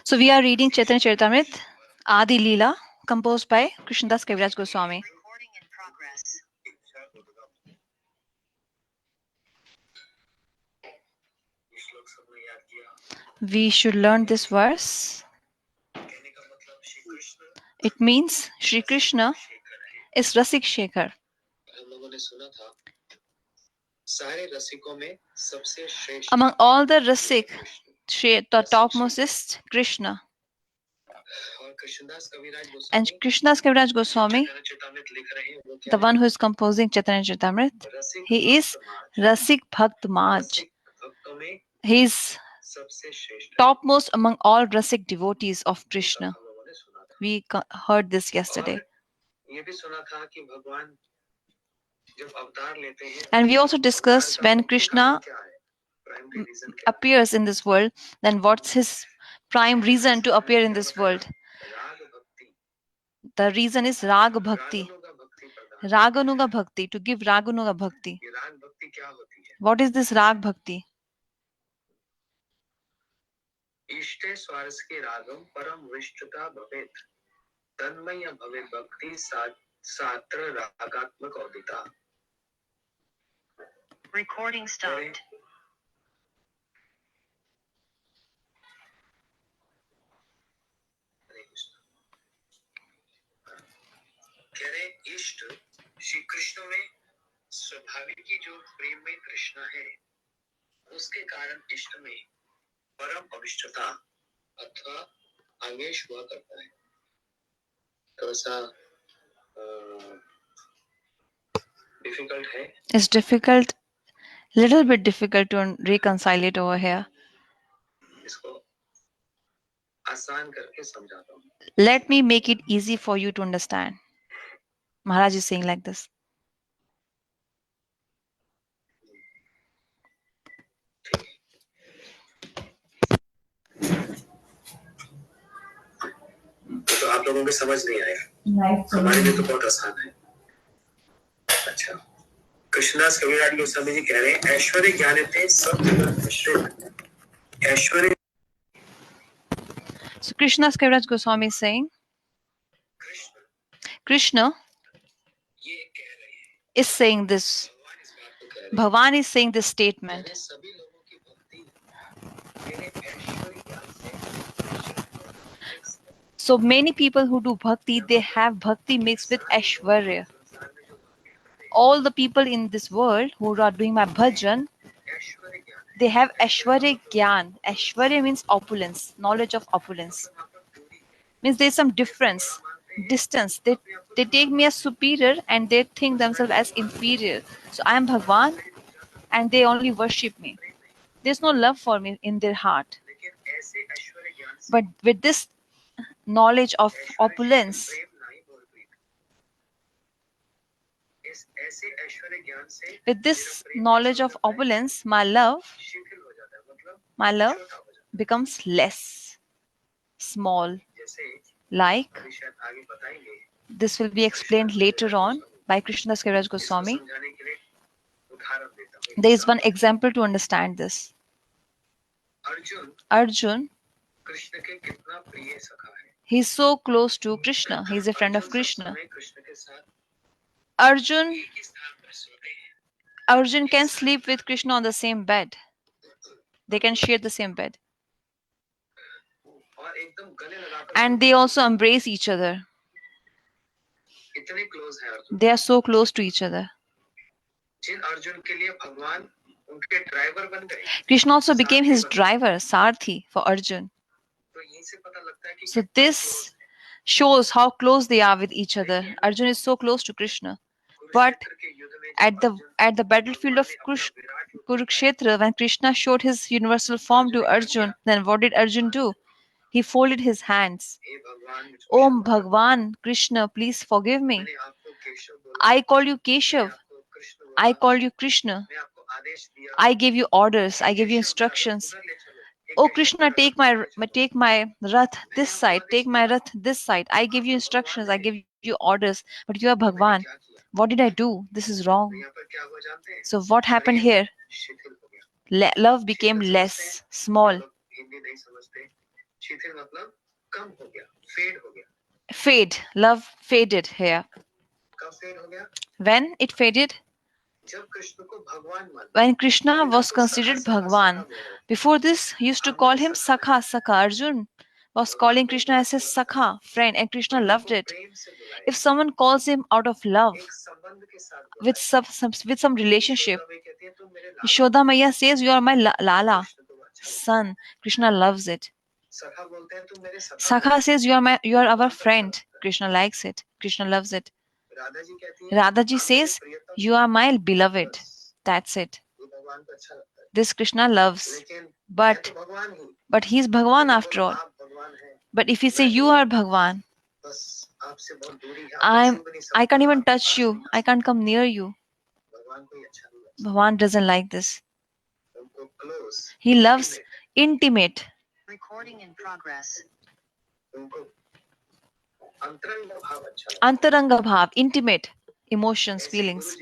So we are reading Chaitanya Charitamrita, Adi Lila, composed by Krishnadas Kaviraj Goswami. We should learn this verse. It means Shri Krishna is Rasik Shekhar. Among all the Rasik, the topmost is Krishna. And Krishnadas Kaviraj Goswami, the one who is composing Chaitanya Charitamrita, he is Rasik Bhakt Maj. He is topmost among all Rasik devotees of Krishna. We heard this yesterday. And we also discussed when Krishna appears in this world, then what's his prime reason to appear in this world? The reason is Rag Bhakti. Raganuga Bhakti, to give Raganuga Bhakti. What is this Rag Bhakti? इष्टे स्वारस के रागम परम विष्टता भवेत तन्मय भवे भक्ति Sartre रागात्मक औदिता. Recording stopped. कह रहे इष्ट श्री कृष्ण में स्वाभाविक की जो प्रेम में कृष्ण है उसके कारण इष्ट में परम अविष्टता अथवा आवेश हुआ करता है. तो ऐसा डिफिकल्ट है. It's difficult, little bit difficult to reconcile it over here. इसको आसान करके समझाता हूँ. Let me make it easy for you to understand. Maharaj is saying like this. तो आप लोगों को समझ नहीं आया. हमारे लिए तो बहुत आसान है. अच्छा, कृष्णदास कविराज गोस्वामी जी कह रहे हैं ऐश्वर्य ज्ञानते सब जगत मिश्रित. ऐश्वर्य. So Krishnadas Kaviraj Goswami is saying, Krishna is saying this. Bhavan is saying this statement. So many people who do bhakti, they have bhakti mixed with Aishwarya. All the people in this world who are doing my bhajan, they have Aishwarya Gyan. Aishwarya means opulence, knowledge of opulence. Means there's some difference, distance. They take me as superior and they think themselves as inferior. So I am Bhagwan and they only worship me. There's no love for me in their heart. But with this knowledge of opulence, my love becomes less, small. Like, this will be explained later on by Krishnadas Kaviraj Goswami. There is one example to understand this. Arjun, he is so close to Krishna. He is a friend of Krishna. Arjun can sleep with Krishna on the same bed. They can share the same bed. And they also embrace each other. They are so close to each other. Krishna also became his driver, Sarthi, for Arjun. So this shows how close they are with each other. Arjun is so close to Krishna. But at the battlefield of Kurukshetra, when Krishna showed his universal form to Arjun, then what did Arjun do? He folded his hands. Om Bhagwan Krishna, please forgive me. I call you Keshav. I call you Krishna. I gave you orders. I gave you instructions. Oh Krishna, take my rath this side. Take my rath this side. I give you instructions. I give you orders. But you are Bhagwan. What did I do? This is wrong. So what happened here? Love became less, small. शिथिल मतलब कम हो गया, fade हो गया. Fade. Love faded here. कब fade हो गया? When it faded? जब कृष्ण को भगवान मान. When Krishna was considered Bhagwan. Before this, he used to call him Sakha. Sakha. Arjun was calling Krishna as his Sakha, friend, and Krishna loved it. If someone calls him out of love, with some relationship, Yashoda Maya says, "You are my Lala, son." Krishna loves it. Sakha says, you are our friend." Krishna likes it. Krishna loves it. Radhaji says, "You are my beloved." That's it. This Krishna loves. But he is Bhagwan after all. But if he say you are Bhagwan, I can't even touch you. I can't come near you. Bhagwan doesn't like this. He loves intimate. Recording in progress. Antaranga bhav, intimate emotions, feelings.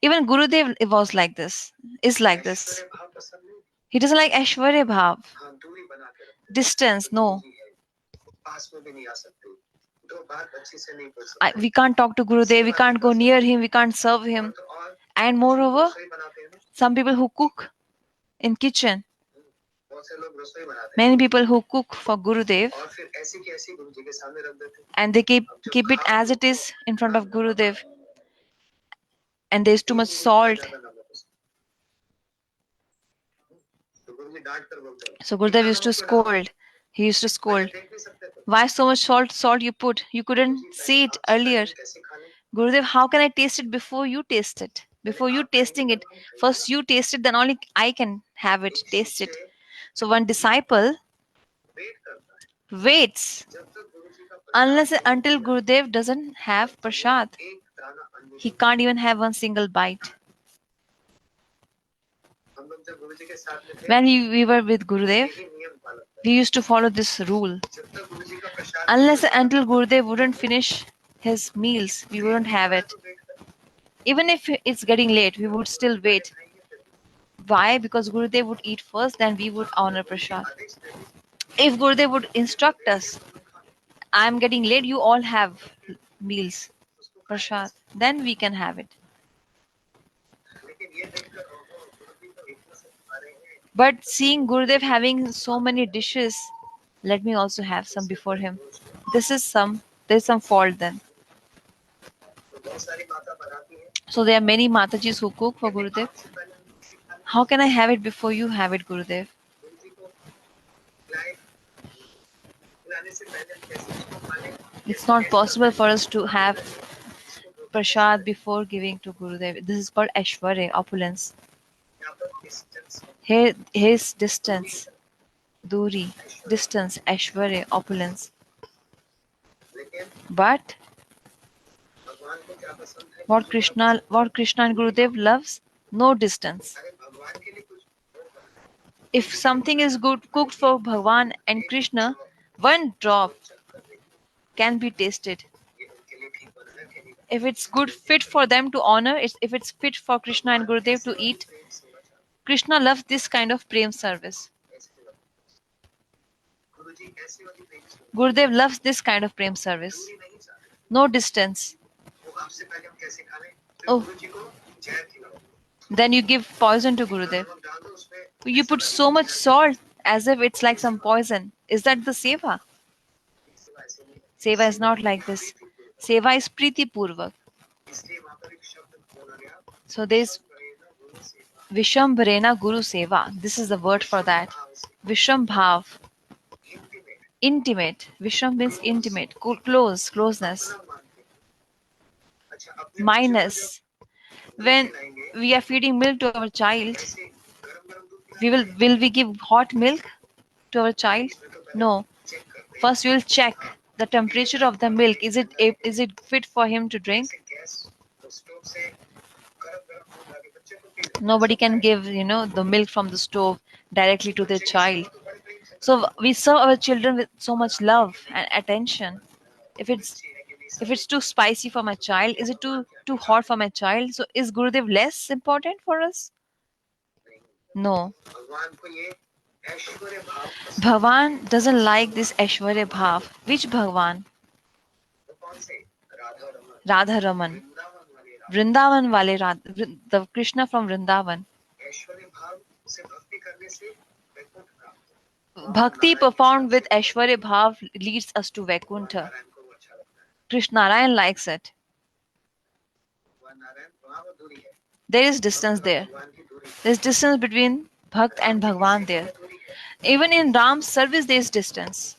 Even Gurudev was like this, is like this. He doesn't like Aishwarya bhav. Distance, no. We can't talk to Gurudev, we can't go near him, we can't serve him. And moreover, some people who cook in kitchen, many people who cook for Gurudev, and they keep it as it is in front of Gurudev, and there's too much salt. So Gurudev used to scold. He used to scold. Why so much salt you put? You couldn't see it earlier. Gurudev, how can I taste it before you taste it? Before you tasting it, first you taste it, then only I can have it, taste it. So one disciple waits unless and until Gurudev doesn't have prasad. He can't even have one single bite. When we were with Gurudev, we used to follow this rule. Unless and until Gurudev wouldn't finish his meals, we wouldn't have it. Even if it's getting late, we would still wait. Why? Because Gurudev would eat first, then we would honor prasad. If Gurudev would instruct us, I'm getting late, you all have meals, prasad, then we can have it. But seeing Gurudev having so many dishes, let me also have some before him. There's some fault then. So there are many Matajis who cook for Gurudev. How can I have it before you have it, Gurudev? It's not possible for us to have prasad before giving to Gurudev. This is called Aishwarya, opulence. Here, his distance, duri, distance, Aishwarya, opulence. But what Krishna and Gurudev loves, no distance. If something is good cooked for Bhagwan and Krishna, one drop can be tasted. If it's good fit for them to honor, if it's fit for Krishna and Gurudev to eat, Krishna loves this kind of prem service. Gurudev loves this kind of prem service. No distance. Oh, then you give poison to Gurudev. You put so much salt as if it's like some poison. Is that the seva? Seva is not like this. Seva is Priti Purvak. So there's Vishambharena Guru Seva. This is the word for that. Vishambhav. Intimate. Visham means intimate. Close. Closeness. Minus. When we are feeding milk to our child, will we give hot milk to our child? No. First, we will check the temperature of the milk. Is it fit for him to drink? Nobody can give the milk from the stove directly to their child. So we serve our children with so much love and attention. If it's too spicy for my child, is it too hot for my child? So is Gurudev less important for us? No. ऐश्वर्य भाव पसंद Bhavan doesn't like this Aishwarya Bhav. Which Bhagwan? वो कौन से? Radha Raman, Radha Raman. Vrindavan वाले Radha. Vrindavan wale the Krishna from Vrindavan. ऐश्वर्य भाव से भक्ति करने से वैकुंठ प्राप्त होता है। Bhakti performed with Aishwarya Bhav leads us to Vaikuntha. Narayan को वो अच्छा लगता है। Krishna Narayan likes it. वह नारायण वहाँ वो दूरी है। There is distance there. भगवान की दूरी है। There is distance between Bhakt and Bhagwan there. दूरी है। Even in Ram's service, there is distance.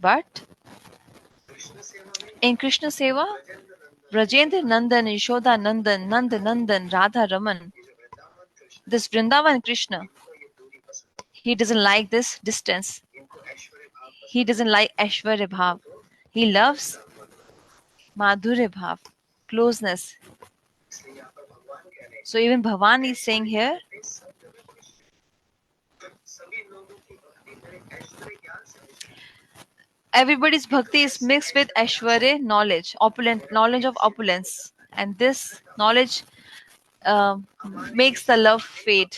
But Krishna सेवा में in Krishna Seva, Brajendra Nandan, Brajendra Nandan, Yashoda Nandan, Nanda Nandan, Radha Raman, ये जो Vrindavan Krishna, this Vrindavan Krishna, इनको ये दूरी पसंद he doesn't like this distance. है। इनको ऐश्वर्य भाव He पसंद doesn't like Aishwarya Bhav. तो He loves Madhurya Bhav, closeness. इसलिए यहाँ पर भगवान कह रहे हैं So even Bhavan is saying here, "ऐश्वर्य सब जगह कृष्ण। सभी लोगों की भक्ति मेरे ऐश्वर्य ज्ञान से मिश्रित है। everybody's bhakti is mixed with Aishwarya knowledge, opulent knowledge of opulence, and this knowledge uh, makes the love fade.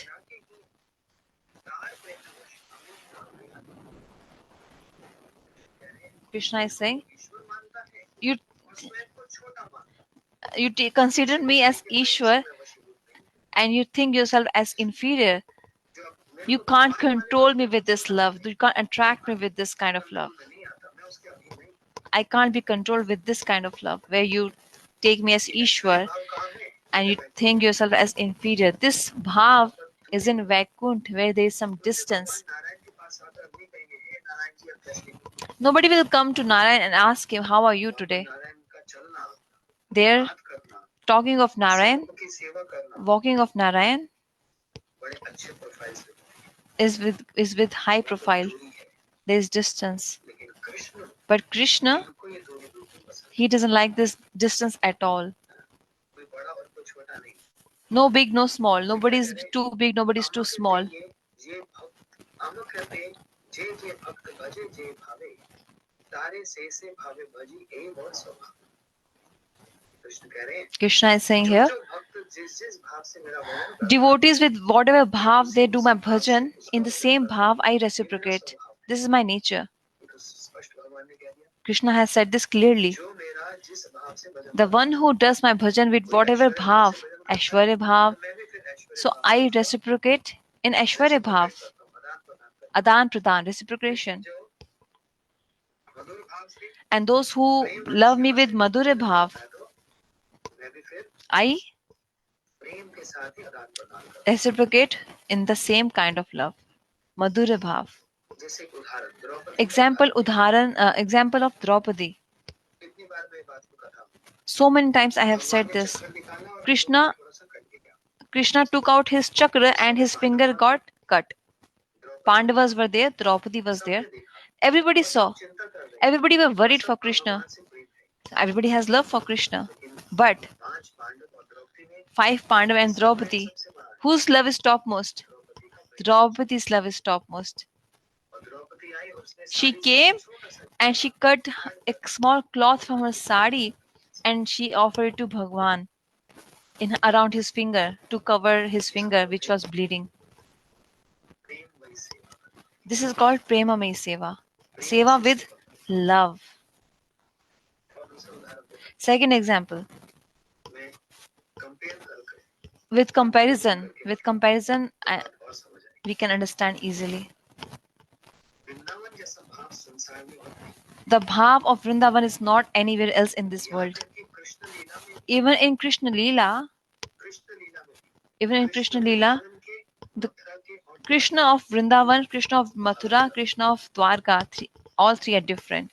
Krishna is saying, ईश्वर मानता है you और स्वयं को छोटा मानता है। you consider me as Ishwar मैं वशीभूत नहीं हूँ। and you think yourself as inferior. जो मेरे You को can't दबाने वाले control me with this love. You can't attract me with this kind of love. में नहीं आता, मैं उसके अधीन नहीं हूँ। I can't be controlled with this kind of love where you take me as Ishwar भाव कहाँ है? and you think yourself as inferior. This bhav is in Vaikunt where there is some distance. Narayan के पास आकर नहीं कहेंगे हे नारायण जी आप कैसे हैं? Nobody will come to Narayan and ask him, how are you today? Narayan का चलना, They're बात करना, talking of Narayan, सेवकों की सेवा करना walking of Narayan बड़े अच्छे प्रोफाइल से is with high profile. दूरी है। There is distance. लेकिन कृष्ण But Krishna, को ये दूरी बिल्कुल पसंद he doesn't like this distance at all. नहीं। कोई बड़ा और कोई छोटा नहीं। No big, no small. Nobody is too big, nobody is too small. ये भक्त आम कृपे जे जे भक्त भजे जे भावे तारे से भावे भजी ए बहुत स्वभाव। कृष्ण कह रहे हैं Krishna is saying here, जो भक्त जिस जिस भाव से मेरा भजन करता है, devotees with whatever bhav they do my bhajan, in the same bhav I reciprocate. This is my nature. ये तो स्पष्ट भगवान ने कह दिया। Krishna has said this clearly. जो मेरा जिस भाव से भजन The one who does my bhajan with whatever bhav, Aishwarya bhav, मैं भी फिर ऐश्वर्य so I reciprocate in Aishwarya bhav. आदान प्रदान करता हूँ। Adan pradan, reciprocation. जो मधुर भाव से And those who love me with madhurya bhav, मैं भी फिर I प्रेम के साथ ही आदान प्रदान करता reciprocate in the same kind of love. Madhurya bhav. हूँ। जैसे एक उदाहरण द्रौपदी Example of Draupadi. कितनी बार मैं बात को कहा So many times I have said भगवान ने this. चक्कर निकाला और Krishna थोड़ा सा कट गया। Krishna took out his chakra and his finger got cut. Pandavas were there, Draupadi was there. Everybody saw. चिंता कर रहे Everybody were worried for Krishna. भगवान से प्रेम है। Everybody has love for Krishna. But पांच पांडव और द्रौपदी में five Pandava and Draupadi, सबसे बड़ा whose love is topmost? Draupadi का प्रेम। Draupadi's love is topmost. और द्रौपदी आई और उसने She साड़ी से came छोटा सा and she cut a small cloth from her sari and she offered it to Bhagwan in around his finger to cover his finger which was bleeding. प्रेम वही सेवा। This is called Prema Mai Seva. Seva with love. और दूसरा उदाहरण देता Second example, हूं। मैं compare करके with comparison, बात और समझ आएगी। we can understand easily. Vrindavan जैसा भाव संसार में और नहीं। The bhav of Vrindavan is not anywhere else in this यहाँ world. तक कि कृष्ण लीला में Even in Krishna Leela, Krishna लीला में भी even in Krishna Leela, Vrindavan के the मथुरा के और Krishna of Vrindavan, Krishna of Mathura, Krishna of Dwarka, all three are different.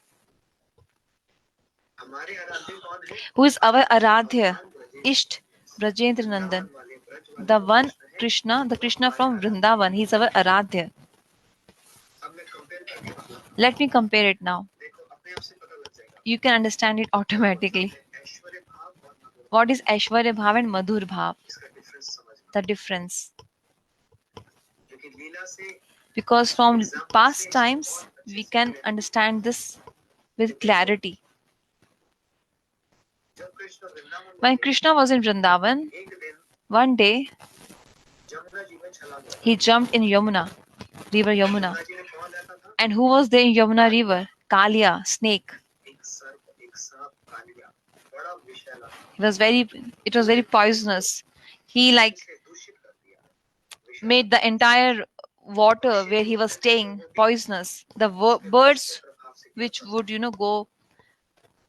हमारे आराध्य कौन है? Who is our Aradhya? Isht Brajendra Nandan. वाले ब्रज वाले The one कृष्ण है। Krishna, the Krishna from Vrindavan, he is our Aradhya. अब मैं compare करके बताता हूं। Let me compare it now. देखो अपने आप से पता लग जाएगा। You can understand it automatically. ऐश्वर्य भाव और मधुर What is Aishwarya Bhav and Madhur Bhav? इसका डिफरेंस समझना। The difference. क्योंकि लीला से Because from past times, we can understand this with clarity. जब कृष्ण वृंदावन में When Krishna was in Vrindavan, एक दिन one day जमुना जी में छलांग लगा He jumped in Yamuna, river Yamuna. Jamuna ji में कौन रहता था And who was there in Yamuna river? Kalia, snake. एक सर्प एक सांप कालिया बड़ा विषैला था It was very poisonous. He like इसे दूषित कर दिया विषैला made the entire water where he was staying poisonous. The birds प्रभाव से which would go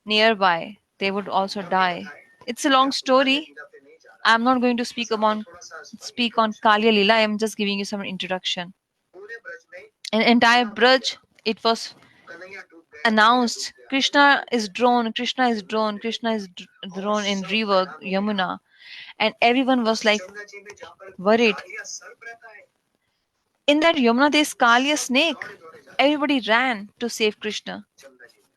nearby, they would also die. It's a long story. लीला पे नहीं जा रहा I'm not going to थोड़ा सा speak on Kalya Lila. I'm just giving you some introduction. पूरे ब्रज में In entire Braj, it was Kanhaiya डूब गया announced Krishna is drawn, Krishna is drawn, Krishna is drawn in river Yamuna, and everyone was like Jamuna ji में जहाँ पर worried. Kaliya सर्प रहता है In that Yamuna, there's Kalya snake. दौड़े दौड़े जाते Everybody ran to save Krishna. Jamuna ji में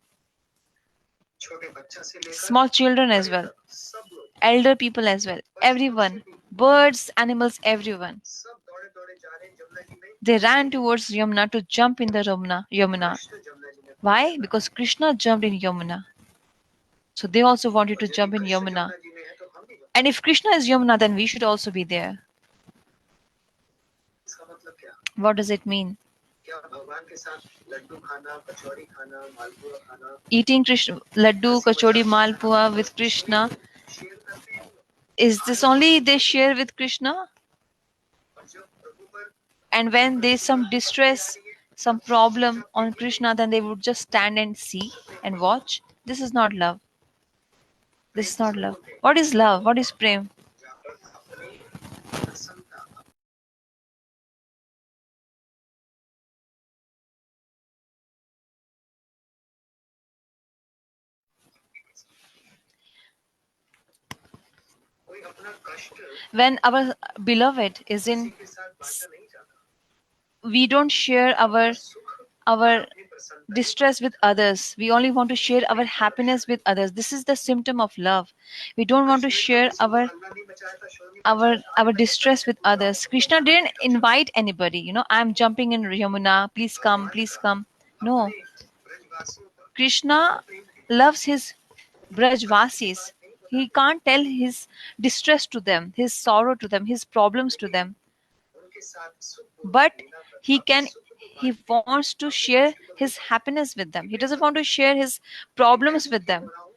छोटे बच्चा से लेकर Small children as बड़े well, तक सब लोग elder people as well, everyone, birds, animals, everyone. सब दौड़े दौड़े जा रहे हैं जमुना जी में They ran towards Yamuna to jump in the Yamuna. Krishna Jamuna ji में Why? Because Krishna jumped in Yamuna. So they also wanted to यदि jump in Krishna Yamuna. Jamuna ji में है तो हम भी And if Krishna is Yamuna, then we should also be there. इसका मतलब क्या What does it mean? क्या भगवान के साथ लड्डू खाना कचौड़ी खाना मालपुआ खाना Eating Krishna laddu, kachori, malpua with Krishna. Share करते हैं Is this only they share with Krishna? और जब प्रभु पर And when there's some distress, some problem on Krishna, then they would just stand and see and watch. This is not love. This is not love. What is love? What is prem? जहाँ पर अपनी प्रसन्नता कोई अपना कष्ट When our beloved is किसी in, के साथ बांटना नहीं चाहता we don't share अपना सुख our अपनी प्रसन्नता distress with others. We only want to share our happiness with others. This is the symptom of love. We don't want to share अल्लाह नहीं बचाया था शोर नहीं मचाया our distress with others. Krishna didn't invite anybody. I'm jumping in Yamuna. Please come. Please come. No. अपने ब्रजवासियों पर Krishna loves his Brajvasis. He can't tell his distress to them, his sorrow to them, his problems to them. उनके साथ सुख But लीला कर he अपने can सुख को he बांटते wants to share his happiness with them. He doesn't want to share his problems with them. बनाऊं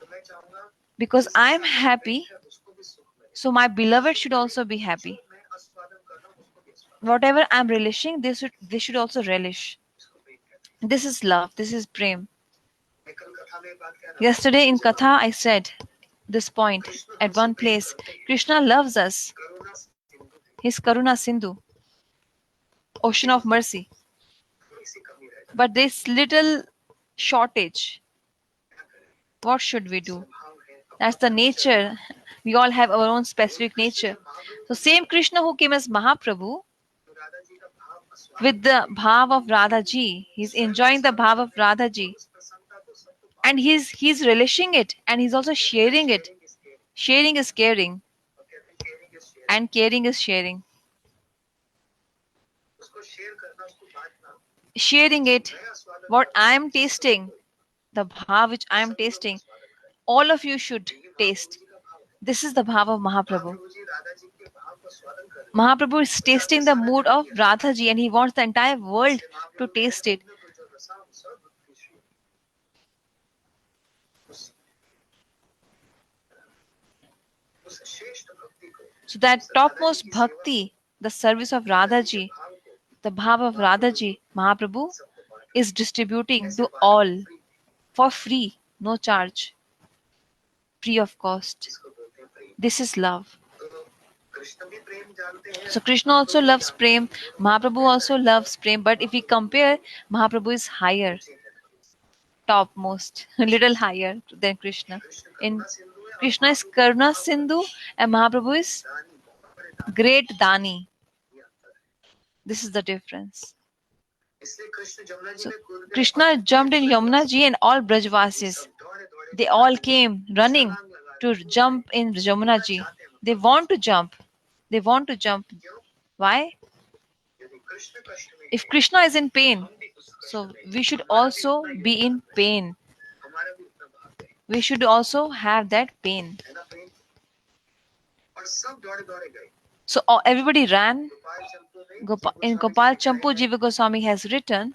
तो मैं चाहूंगा Because जिसके I'm साथ मैं happy, प्रेम है उसको भी सुख मिले so my beloved should also be जो happy. मैं आस्वादन कर रहा हूँ उसको भी आस्वादन Whatever I'm relishing, they should also relish. इसको प्रेम कहते हैं This is love. This is prem. मैं कल कथा में बात कह रहा था Yesterday in Katha, I said this point Krishna at हमसे one प्रेम place. करते हैं Krishna loves us. करुणा सिंधु है He's Karuna Sindhu, ocean of mercy. थोड़ी सी कमी रह जाती But there's little shortage. है क्या करें What should we do? स्वभाव है That's अपना the नेचर है nature. We all have our own specific Krishna nature. जब महाप्रभु So बन same जाते हैं Krishna who came as Mahaprabhu तो राधा जी का भाव आस्वादन with the bhav of Radha ji, he's enjoying the bhav of Radha ji, उस प्रसन्नता को सबको and he's relishing it, and he's also sharing it. Sharing is caring Sharing is caring, और कहते हैं caring is sharing and caring is sharing. उसको share करना उसको बांटना Sharing it, मैं आस्वादन what कर रहा I हूँ am tasting, the bhav which I am सब लोग tasting, आस्वादन करें all of you should यही महाप्रभु taste. जी का भाव है This is the bhav of Mahaprabhu. Mahaprabhu ji Radha ji के भाव को स्वादन कर रहे हैं Mahaprabhu is वो चाहते हैं tasting the सारा mood जगत of ये रस Radha ji, and he wants the entire world इसलिए to महाप्रभु कहते taste हैं it. उन्हें को जो रसाम सर्व खुशी उस उस श्रेष्ठ भक्ति को So that उस राधा जी topmost की सेवा को bhakti, the service of Radha Radha जी के ji, भाव को the bhav of Radha Mahaprabhu ji, Mahaprabhu सबको बांट रहे is हैं distributing ऐसे to बांटना all free for free, no charge, free of cost. जिसको बोलते हैं प्रेम This is love. तो कृष्ण भी प्रेम जानते हैं So Krishna also महाप्रभु भी loves जानते हैं Prem, दोनों Mahaprabhu बेहतर also है loves Prem, but if we compare, Mahaprabhu is higher, ऊंचे हैं थोड़े से। topmost, a little higher than Krishna. Krishna In करुणा सिंधु है और Krishna is Mahaprabhu Karuna महाव्रत Sindhu and Mahaprabhu is दानी बहुत बड़े दानी great Dani. ये अंतर है This is the difference. इसलिए कृष्ण जमुना जी So में कूद गए और Krishna जितने jumped in भी Yamuna Brajwasi ji and all ये Brajvasis, सब दौड़े दौड़े they जमुना all जी में came running छलांग लगा to रहे कूद रहे jump in Yamuna कूदना ji. चाहते हैं They मतलब want to jump. They want to jump. क्यों Why? यदि कृष्ण कष्ट में If हैं Krishna is in तो pain, हम भी उस कष्ट so में we should हमारा भी also उतना be in योगदान है pain. हमारा भी उतना भाग है We should also have that pain. है ना प्रेम और सब दौड़े दौड़े गए So everybody ran. गोपाल चंपू में In Gopal Champu, Jiva Goswami has written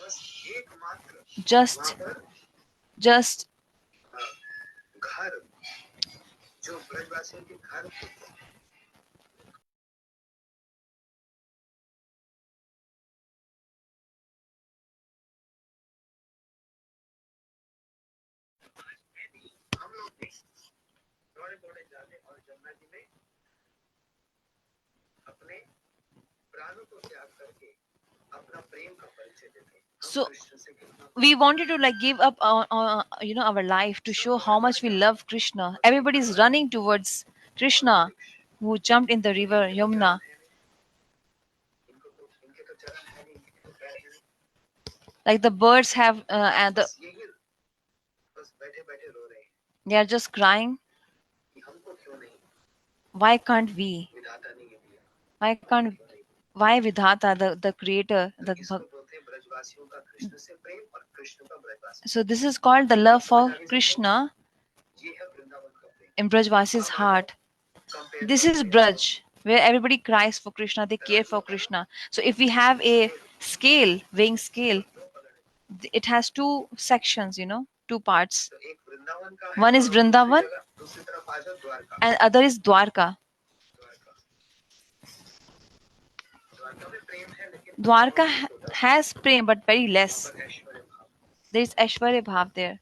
बस एकमात्र just वहां पर just घर जो ब्रजवासियों के घर थे हम लोग भी दौड़े दौड़े जाते और जमुना जी में अपने प्राणों को त्याग करके अपना प्रेम का परिचय देते हैं। so we wanted to like give up our life to show how much we love Krishna. Everybody is running towards Krishna, who jumped in the river Yamuna. इनको तो इनके तो चरण है नहीं, इनके तो पैर है नहीं, Like the birds have and बस यही बस बैठे बैठे रो रहे हैं they are just crying. कि हमको क्यों नहीं Why can't we? विधाता ने ये दिया, Why can't? Why Vidhata, the creator, the इसको बोलते हैं ब्रजवासियों का कृष्ण से प्रेम और कृष्ण का ब्रजवासी। so this is called the love for Krishna ये है वृंदावन का प्रेम। in Brajvasi's heart. This is Braj, where everybody cries for Krishna, they care for Krishna. So if we have a scale, weighing scale, it has two sections, two parts. तो एक वृंदावन का है One is और Vrindavan दूसरी तरफ आ जाओ Dwarka. and other is Dwarka. Dwarka Dwarka में प्रेम है लेकिन Dwarka has prem but very less. वहाँ पर ऐश्वर्य भाव। There is Aishwarya Bhav there.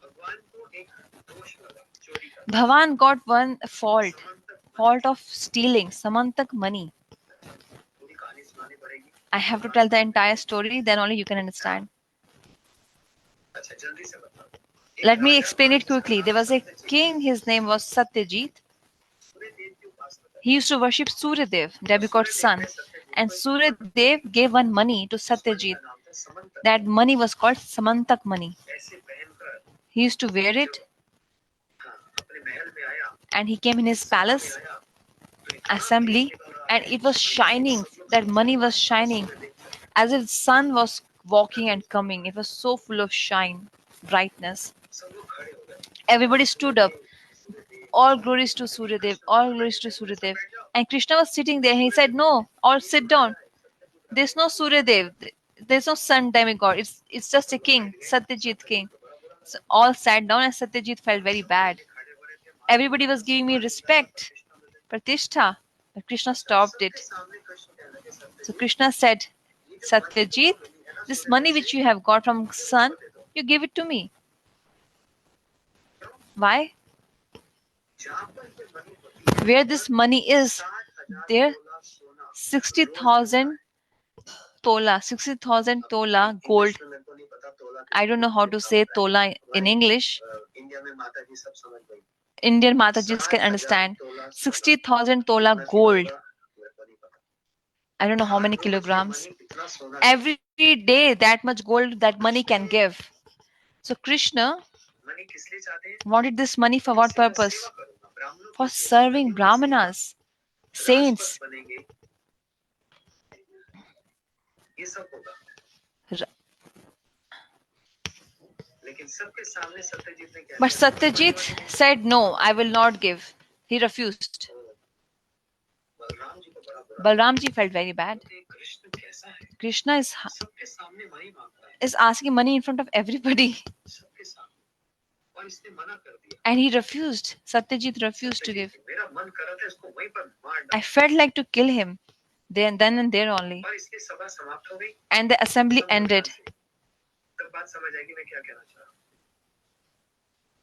भगवान को एक दोष लगा चोरी का, Bhavan got one fault, समंतक fault of stealing, Samantak money. पूरी कहानी सुनानी पड़ेगी। I have to tell the entire story, then only you can understand. अच्छा जल्दी से बताओ। Let me explain it quickly. There was a king, his name was Satyajit. Suryadev की उपासना करते He used to worship Suryadev, demigod sun. And Suryadev gave one money to Satyajit. नाम था समंतक। That money was called Samantak money. ऐसे पहनकर He used to wear it हाँ अपने महल में आया, and he came in his palace आया तो इतना assembly तेज निकल रहा and it was shining. That money was shining as if sun was walking and coming. It was so full of shine, brightness. सब लोग खड़े हो गए। Everybody stood up. All glories to Suryadev, all glories to Suryadev. And Krishna was sitting there and he said, no, all sit down. There's no Suryadev. There's no sun demigod. It's just a king, Satyajit king. So all sat down and Satyajit felt very bad. Everybody was giving me respect, pratishtha. But Krishna stopped it. सामने कृष्ण कहने लगे सत्य So Krishna said, Satyajit, this money which you have got from sun, you give it to me. Why? जहाँ पर ये money होती है Where this money is, 60,000 there तोला सोना 60,000 tola, 60,000 tola gold. इंग्लिश में मेरे को नहीं पता तोला I don't know how to say tola in English. India में माता जी सब समझ गई। Indian Matajis can understand. 60,000 tola gold. मेरे को नहीं पता। I don't know how many kilograms. Money इतना सोना Every day, that much gold that money can give. So Krishna money किस लिए चाहते हैं? wanted this money for what purpose? सेवा करूंगा, ब्राह्मणों For की सेवा serving करूंगा, Brahmanas, saints. राजपथ बनेंगे, ये सब होगा। R- लेकिन सबके सामने सत्यजीत ने क्या But किया? Satyajit said, no, I will not give. He refused. Balram ji को बड़ा बुरा Balramji felt very bad. लगा। ये कृष्ण कैसा है? Krishna सबके सामने मनी मांगता है, is asking money in front of everybody. सबके सामने, और इसने मना कर दिया। And he refused. Satyajit refused to give. मेरा मन कर रहा था इसको वहीं पर मार I डालूं। felt like to kill him. Then and there only. और इसकी सभा समाप्त हो गई। And the assembly ended. तब बात समझ आएगी मैं क्या कहना चाह रहा हूँ।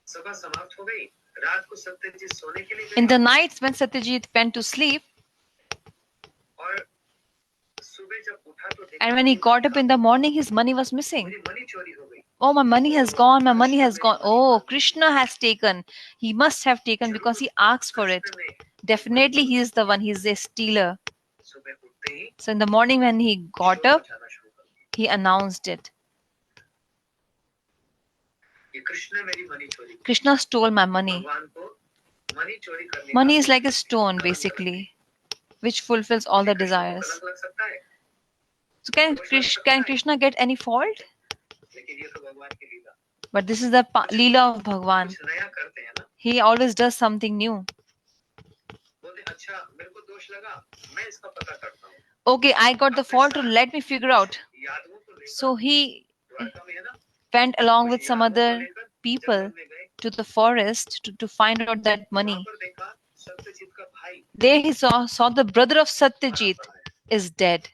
सभा समाप्त हो गई, रात को सत्यजीत सोने के लिए In गया the nights when Satyajit went to sleep, और सुबह जब उठा तो देखा and when he got up in the morning, his money was missing. मेरी मनी चोरी हो गई। Oh, my money has gone, my money has gone. Oh, Krishna has taken. He must have taken because he asked for it. Definitely he is the one, he is a stealer. सुबह उठते ही So in the morning when he got शोर up, मचाना शुरू कर दिया। he announced it. ये कृष्ण ने मेरी money चोरी की। Krishna stole my money. भगवान को मनी चोरी करने Money का is like a stone basically, which fulfills all the desires. कलंक लग सकता है, So can Krishna get any fault? लेकिन ये तो भगवान की लीला। But this is the Lila of Bhagwan. कुछ नया करते हैं ना, He always does something new. बोलते अच्छा मेरे को दोष लगा, मैं इसका पता करता हूँ. Okay, I got the fault, so let me figure out. यादवों को लेकर So he द्वारका में है ना, went along with कुछ some यादवों को other लेकर people जंगल में गए. to the forest to find out that वहां money. पर देखा सत्यजीत का भाई There he saw the brother of मरा Satyajit पड़ा है. is dead.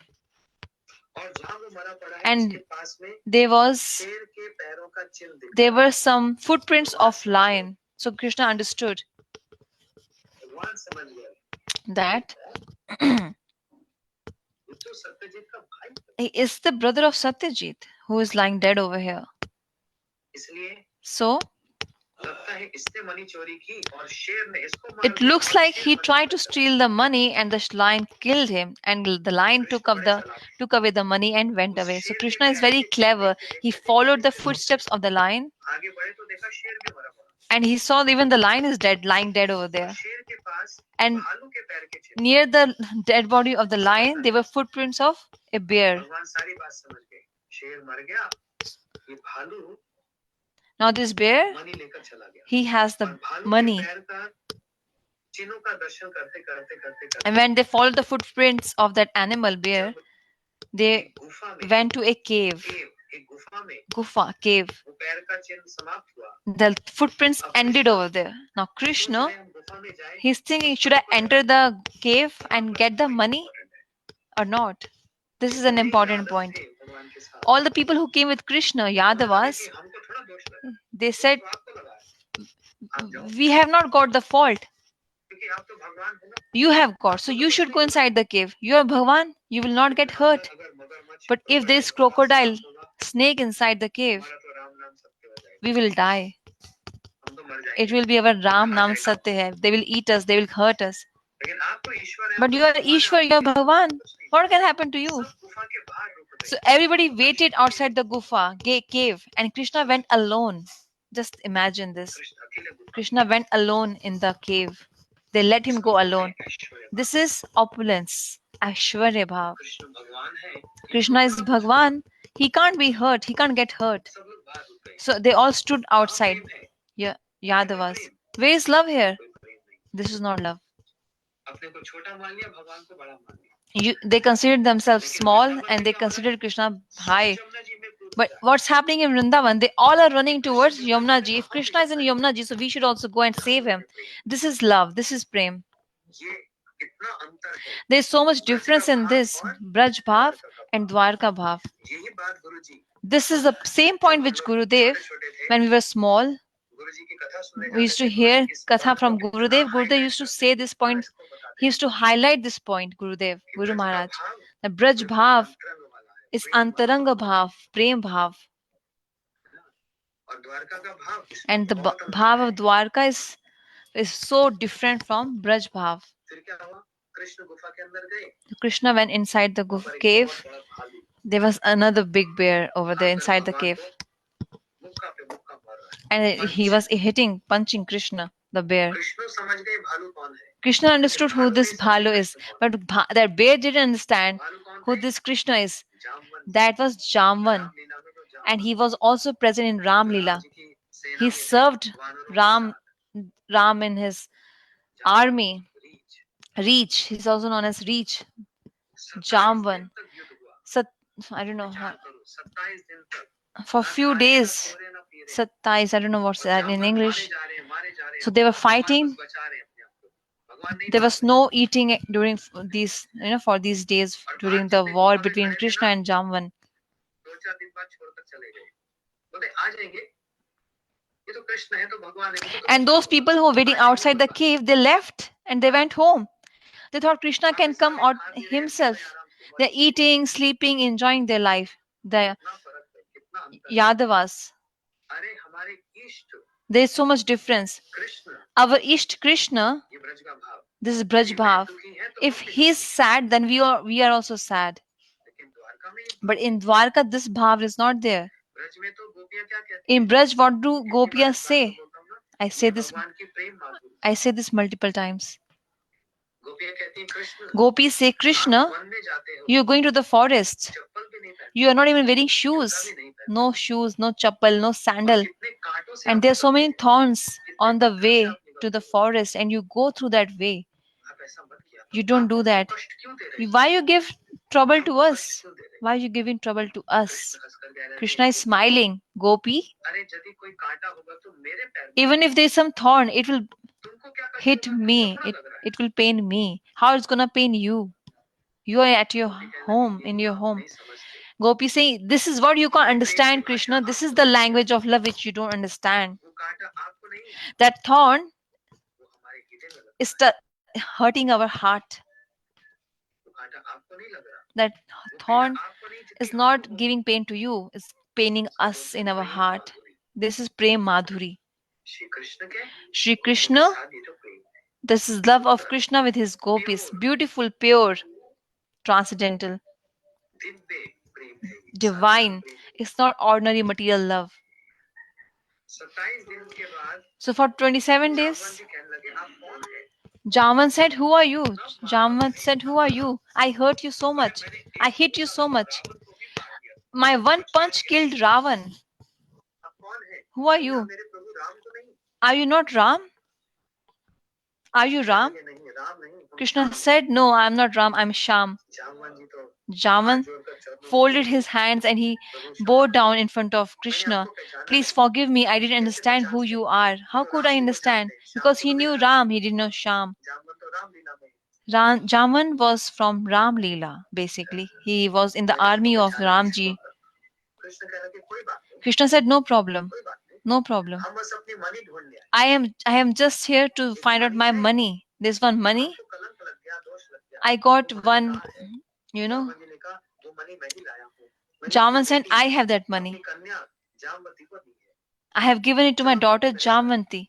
और जहाँ वो मरा पड़ा है And उसके पास में there was शेर के पैरों का चिन्ह दिख there रहा है. were some footprints of lion. So Krishna understood भगवान समझ गए that ये तो सत्यजीत का भाई है. he is the brother of Satyajit who is lying dead over here. इसलिए So लगता है इसने मनी चोरी की और शेर ने इसको मार it दिया looks और like शेर he मनी tried to लेकर चला steal the money and the lion killed him, and the lion Krishna बड़े चालाक हैं. took away the money and went उस away. So शेर के Krishna is पैर very के चिन्ह clever. देखते He देखते followed the देखते footsteps of the lion, आगे बढ़े तो देखा शेर भी मरा पड़ा and he saw even the lion is dead, lying dead over और there. शेर के पास And भालू के पैर के चिन्ह. near the dead body of the lion, there were footprints of a bear. भगवान सारी बात समझ गए. शेर मर गया, ये भालू Now this bear, मनी लेकर चला गया. he has और the भालू के money. पैर का चिन्हों का दर्शन करते करते करते करते And when they followed the footprints of that animal bear, जब they एक गुफा में went to a cave. एक गुफा में Gufa, cave. वो पैर का चिन्ह समाप्त हुआ. The footprints अब ended Krishna over there. Now सोच Krishna, रहे हम गुफा में जाए he's thinking, should I enter the cave and get the money or not? This is an important point. भगवान के साथ. All the people who came with Krishna, Yadavas, कि हमको थोड़ा दोष लगा, they दोष said, तो आपको लगा है. आप जाओ we have not got the fault. क्योंकि आप तो भगवान हो ना. You have got. So you should go inside the cave. You are Bhagwan. You will not get hurt. अगर मगरमच्छ But if there is crocodile, snake inside the cave, हमारा तो राम नाम सत्य हो जाएगा. we will die. हम तो मर It जाएंगे. will be our Ram Nam Satya hai. They will eat us. They will hurt us. लेकिन आप तो ईश्वर हैं. But you are Ishwar. You are Bhagwan. What can happen to you? सब गुफा के बाहर रुक गए. So everybody waited outside the gufa, cave, and Krishna went alone. Just imagine this. Krishna अकेले गुफा. Krishna went alone in the cave. They let him go alone. Aishwarya. This is opulence, Aishwarya Bhav. Krishna भगवान है. Krishna is Bhagwan. He can't be hurt. He can't get hurt. सब लोग बाहर रुक गए. So they all stood outside. प्रेम है. Yeah, Yadavas. Where is love here? कोई प्रेम नहीं. This is not love. अपने को छोटा मान लिया, भगवान को बड़ा मान लिया. They considered themselves small and they considered Krishna high. Yamuna ji में कूद But गया. what's happening in Vrindavan? They all are running towards Yamuna Ji. If Krishna is in Yamuna Ji, so we should also go and save him. This is love. This is prem. ये कितना अंतर है. There is so much difference in this Braj Bhav and Dwarka Bhav. यही बात गुरुजी This is the same point which Gurudev, when we were small, गुरुजी की कथा सुनने we used to hear katha from Gurudev. Gurudev used to say this point. He used to highlight this point, Gurudev, Guru Maharaj. The Braj Bhav is Antaranga Bhav, Prem Bhav. और द्वारका का भाव And the Bhav of Dwarka is so different from Braj Bhav. फिर क्या हुआ. कृष्ण गुफा के अंदर गए. Krishna went inside the cave. There was another big bear over there inside the cave. मुक्का पे मुक्का मार रहा है. And he was hitting, punching Krishna, the bear. Krishna समझ गए भालू कौन है. Krishna understood who this Bhalu is, but that bear didn't understand भालू कौन who थे? this Krishna is. Jamvan. That was Jamvan, Ramlila में तो Jamvan. and he was also present in Ram Lila. Ram ji की सेना He में served वानरों के Ram in his साथ. army. रीछ. Reach, he's also known as Reach. 27 Jamvan. दिन तक युद्ध हुआ. I don't know. विचार करो, 27 दिन तक. For ना few खाए, ना days, सो रहे, ना पी रहे. Sattais, I don't know what's और that in जामवन English. मारे जा रहे हैं. So they were भगवान fighting. बस बचा रहे हैं अपने आप को. भगवान नहीं There मार was no eating during these, for these days during the war between Krishna and Jamvan. रहे. 2-4 दिन बाद छोड़कर चले गए. बोले आ जाएंगे. ये तो कृष्ण है, तो भगवान है. इनको तो And those people who were waiting outside the cave, they left and they went home. They thought Krishna can come out himself. They're eating, sleeping, enjoying their life. The कितना फर्क है, कितना अंतर है. Yadavas. अरे हमारे इष्ट There's so much difference. Krishna, Our Isht Krishna, ये ब्रज का भाव. this is Braj Bhav. दुखी है तो If हम भी he's sad, then we are also sad. लेकिन द्वारका में ये But in Dwarka, this bhav is not there. Braj में तो गोपियां क्या कहती हैं? In Braj, what do कितनी Gopiyas बार say? बोलता हूं ना, I ये say this. भगवान की प्रेम माधुरी. I say this multiple times. गोपियां कहती हैं कृष्ण, Gopis say, आप Krishna, वन में जाते हो, you're going to the forest. चप्पल भी नहीं पहनते, You are not even wearing जूता shoes. भी नहीं पहनते. No shoes, no chappal, no और sandal. कितने कांटों से And आप there are so निकलते many हैं. thorns कितने on the पत्थरों से way आप to निकलते the हो. forest, and you go through that way. आप ऐसा मत You don't do that. Why you give trouble to us? Why are you giving trouble to us? Krishna is smiling. Gopi, even if there's some thorn, it will hit me. It will pain me. How it's gonna pain you? You are at your home, in your home. Gopi saying, this is what you can't understand, Krishna. This is the language of love which you don't understand. That thorn is hurting our heart. That thorn is not giving pain to you, it's paining us in our heart. This is Prem Madhuri. Shri Krishna, this is love of Krishna with his gopis. Beautiful, pure, transcendental, divine. It's not ordinary material love. So for 27 days, Javan said, who are you? Javan said, who are you? I hurt you so much. I hit you so much. My one punch killed Ravan. Who are you? Are you not Ram? Are you Ram? Krishna said, no, I'm not Ram, I'm Sham. Javan folded his hands and he bowed down in front of Krishna. Please forgive me, I didn't understand who you are. How could I understand? Because he knew Ram, he didn't know Sham. Javan was from Ram Lila, basically. He was in the army of Ramji. Krishna said, no problem. No problem. I am just here to find out my money. There's one money. I got one, you know. Javan said, I have that money. I have given it to my daughter Jamvanti.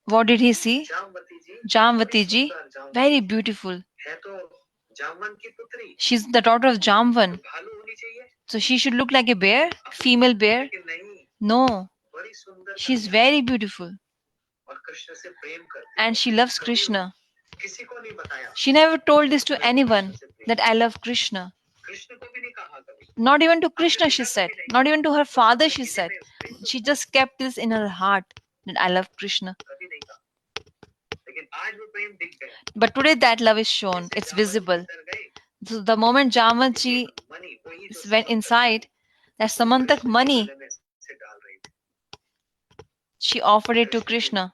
What did he see? Jamvati ji, very beautiful. She's the daughter of Jamvan. So she should look like a bear, female bear. No, she's very beautiful. And she loves Krishna. She never told this to anyone that I love Krishna. Not even to Krishna, she said. Not even to her father, she said. She just kept this in her heart that I love Krishna. But today that love is shown, it's visible. So the moment Jamanji went inside, that Samantak money, she offered it to Krishna.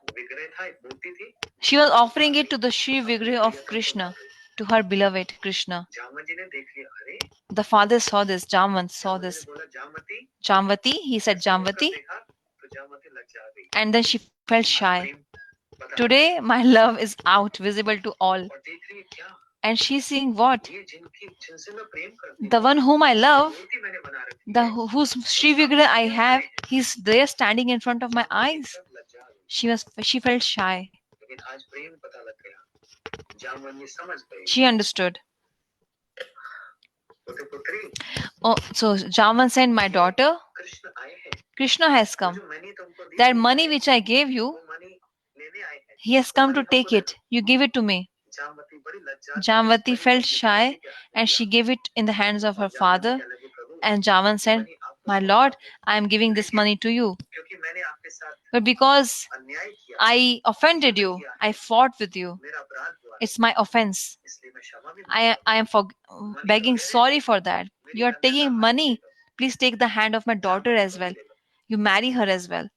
She was offering it to the Shri Vigraha of Krishna, to her beloved Krishna. The father saw this, Jaman saw this. Jamvati, he said Jamvati, and then she felt shy. Today, my love is out, visible to all. And she's seeing what? The one whom I love, whose Sri Vigraha I have, he's there standing in front of my eyes. She felt shy. She understood. Oh, so Jaman said, my daughter, Krishna has come. That money which I gave you, he has come to take it. You give it to me. Jamvati felt shy and she gave it in the hands of her father. And Javan said, my lord, I am giving this money to you. But because I offended you, I fought with you. It's my offense. I am begging sorry for that. You are taking money. Please take the hand of my daughter as well. You marry her as well.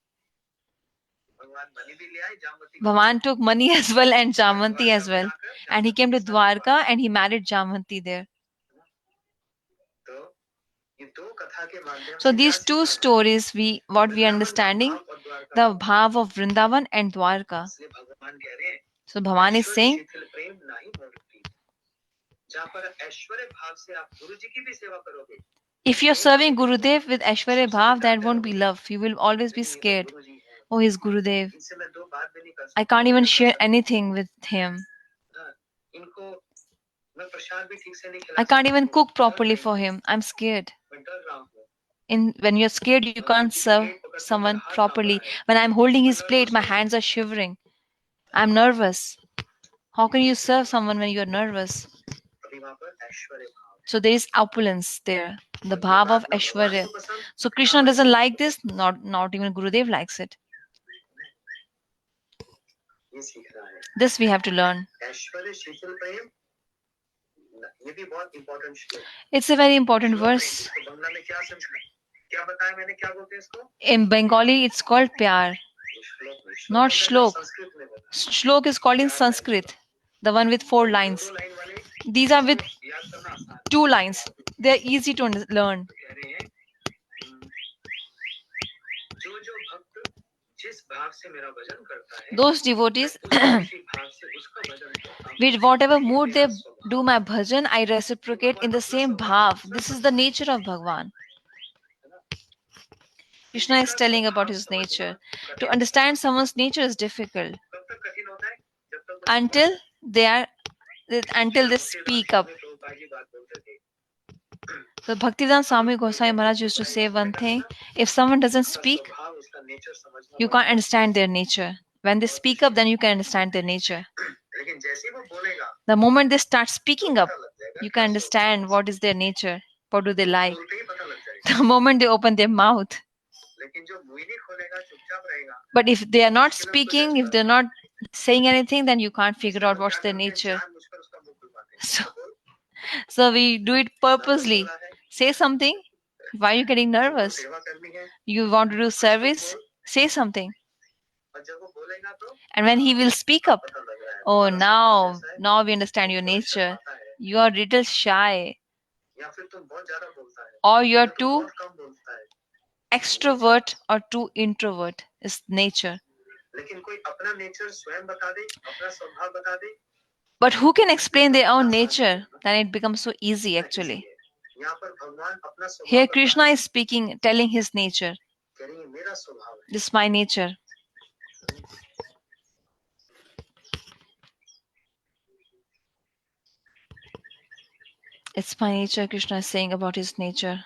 Bhavan took money as well and Jamanti as well. And he came to Dwarka and he married Jamanti there. So these two stories, what we are understanding, the bhav of Vrindavan and Dwarka. So Bhavan is saying, if you're serving Gurudev with Aishwarya Bhav, that won't be love. You will always be scared. Oh, he's Gurudev. I can't even share anything with him. I can't even cook properly for him. I'm scared. When you're scared, you can't serve someone properly. When I'm holding his plate, my hands are shivering. I'm nervous. How can you serve someone when you're nervous? So there is opulence there, the bhav of Aishwarya. So Krishna doesn't like this. Not even Gurudev likes it. ये सीखना है। This we have to learn. ऐश्वर्य शीतल प्रेम, ये भी बहुत important श्लोक। It's a very important verse. इसको बंगला में क्या क्या बताया मैंने, क्या बोलते हैं इसको? In Bengali, it's called pyar, not shlok. Shlok is called in Sanskrit, the one with 4 lines. These are with 2 lines. They are easy to learn. जो जो भक्त जिस भाव से मेरा भजन करता है, Those devotees, उसी भाव से उसका भजन करता हूं। with whatever mood they do my bhajan, I reciprocate in the same bhav. This is the nature of Bhagwan. Krishna is telling about his nature. To understand someone's nature is difficult कब तक कठिन होता है? जब तक until they speak up. So Bhaktivedanta Swami Goswami Maharaj used to say one thing: if someone doesn't speak, you can't understand their nature. When they speak up, then you can understand their nature. लेकिन जैसे ही वो बोलेगा, The moment they start speaking up, you can understand what is their nature, what do they like. बोलते ही पता लग जाएगा। The moment they open their mouth. लेकिन जो मुंह ही नहीं खोलेगा, चुपचाप रहेगा, But if they are not speaking, if they're not saying anything, then you can't figure out what's their nature. जानबूझकर उसका मुंह खुलवाते हैं। So we do it purposely. Say something. Why are you getting nervous? सेवा करनी है, You want to do service? Say something. और जब वो बोलेगा तो And when he will speak up, पता लग रहा है। oh, थोड़ा सा now ऐसा है, we understand your थोड़ा nature. शर्माता है, You are little shy, या फिर तुम बहुत ज्यादा बोलता है, or you are या तुम too बहुत कम बोलता है। extrovert or too introvert. Is nature. लेकिन कोई अपना नेचर स्वयं बता दे, अपना स्वभाव बता दे, But who can explain their own nature? Then it becomes so easy actually. यहाँ पर भगवान अपना स्वभाव Here बता Krishna रहे हैं। is speaking, telling his nature. कह रही है, मेरा स्वभाव है। This is my nature. It's my nature, Krishna is saying about his nature.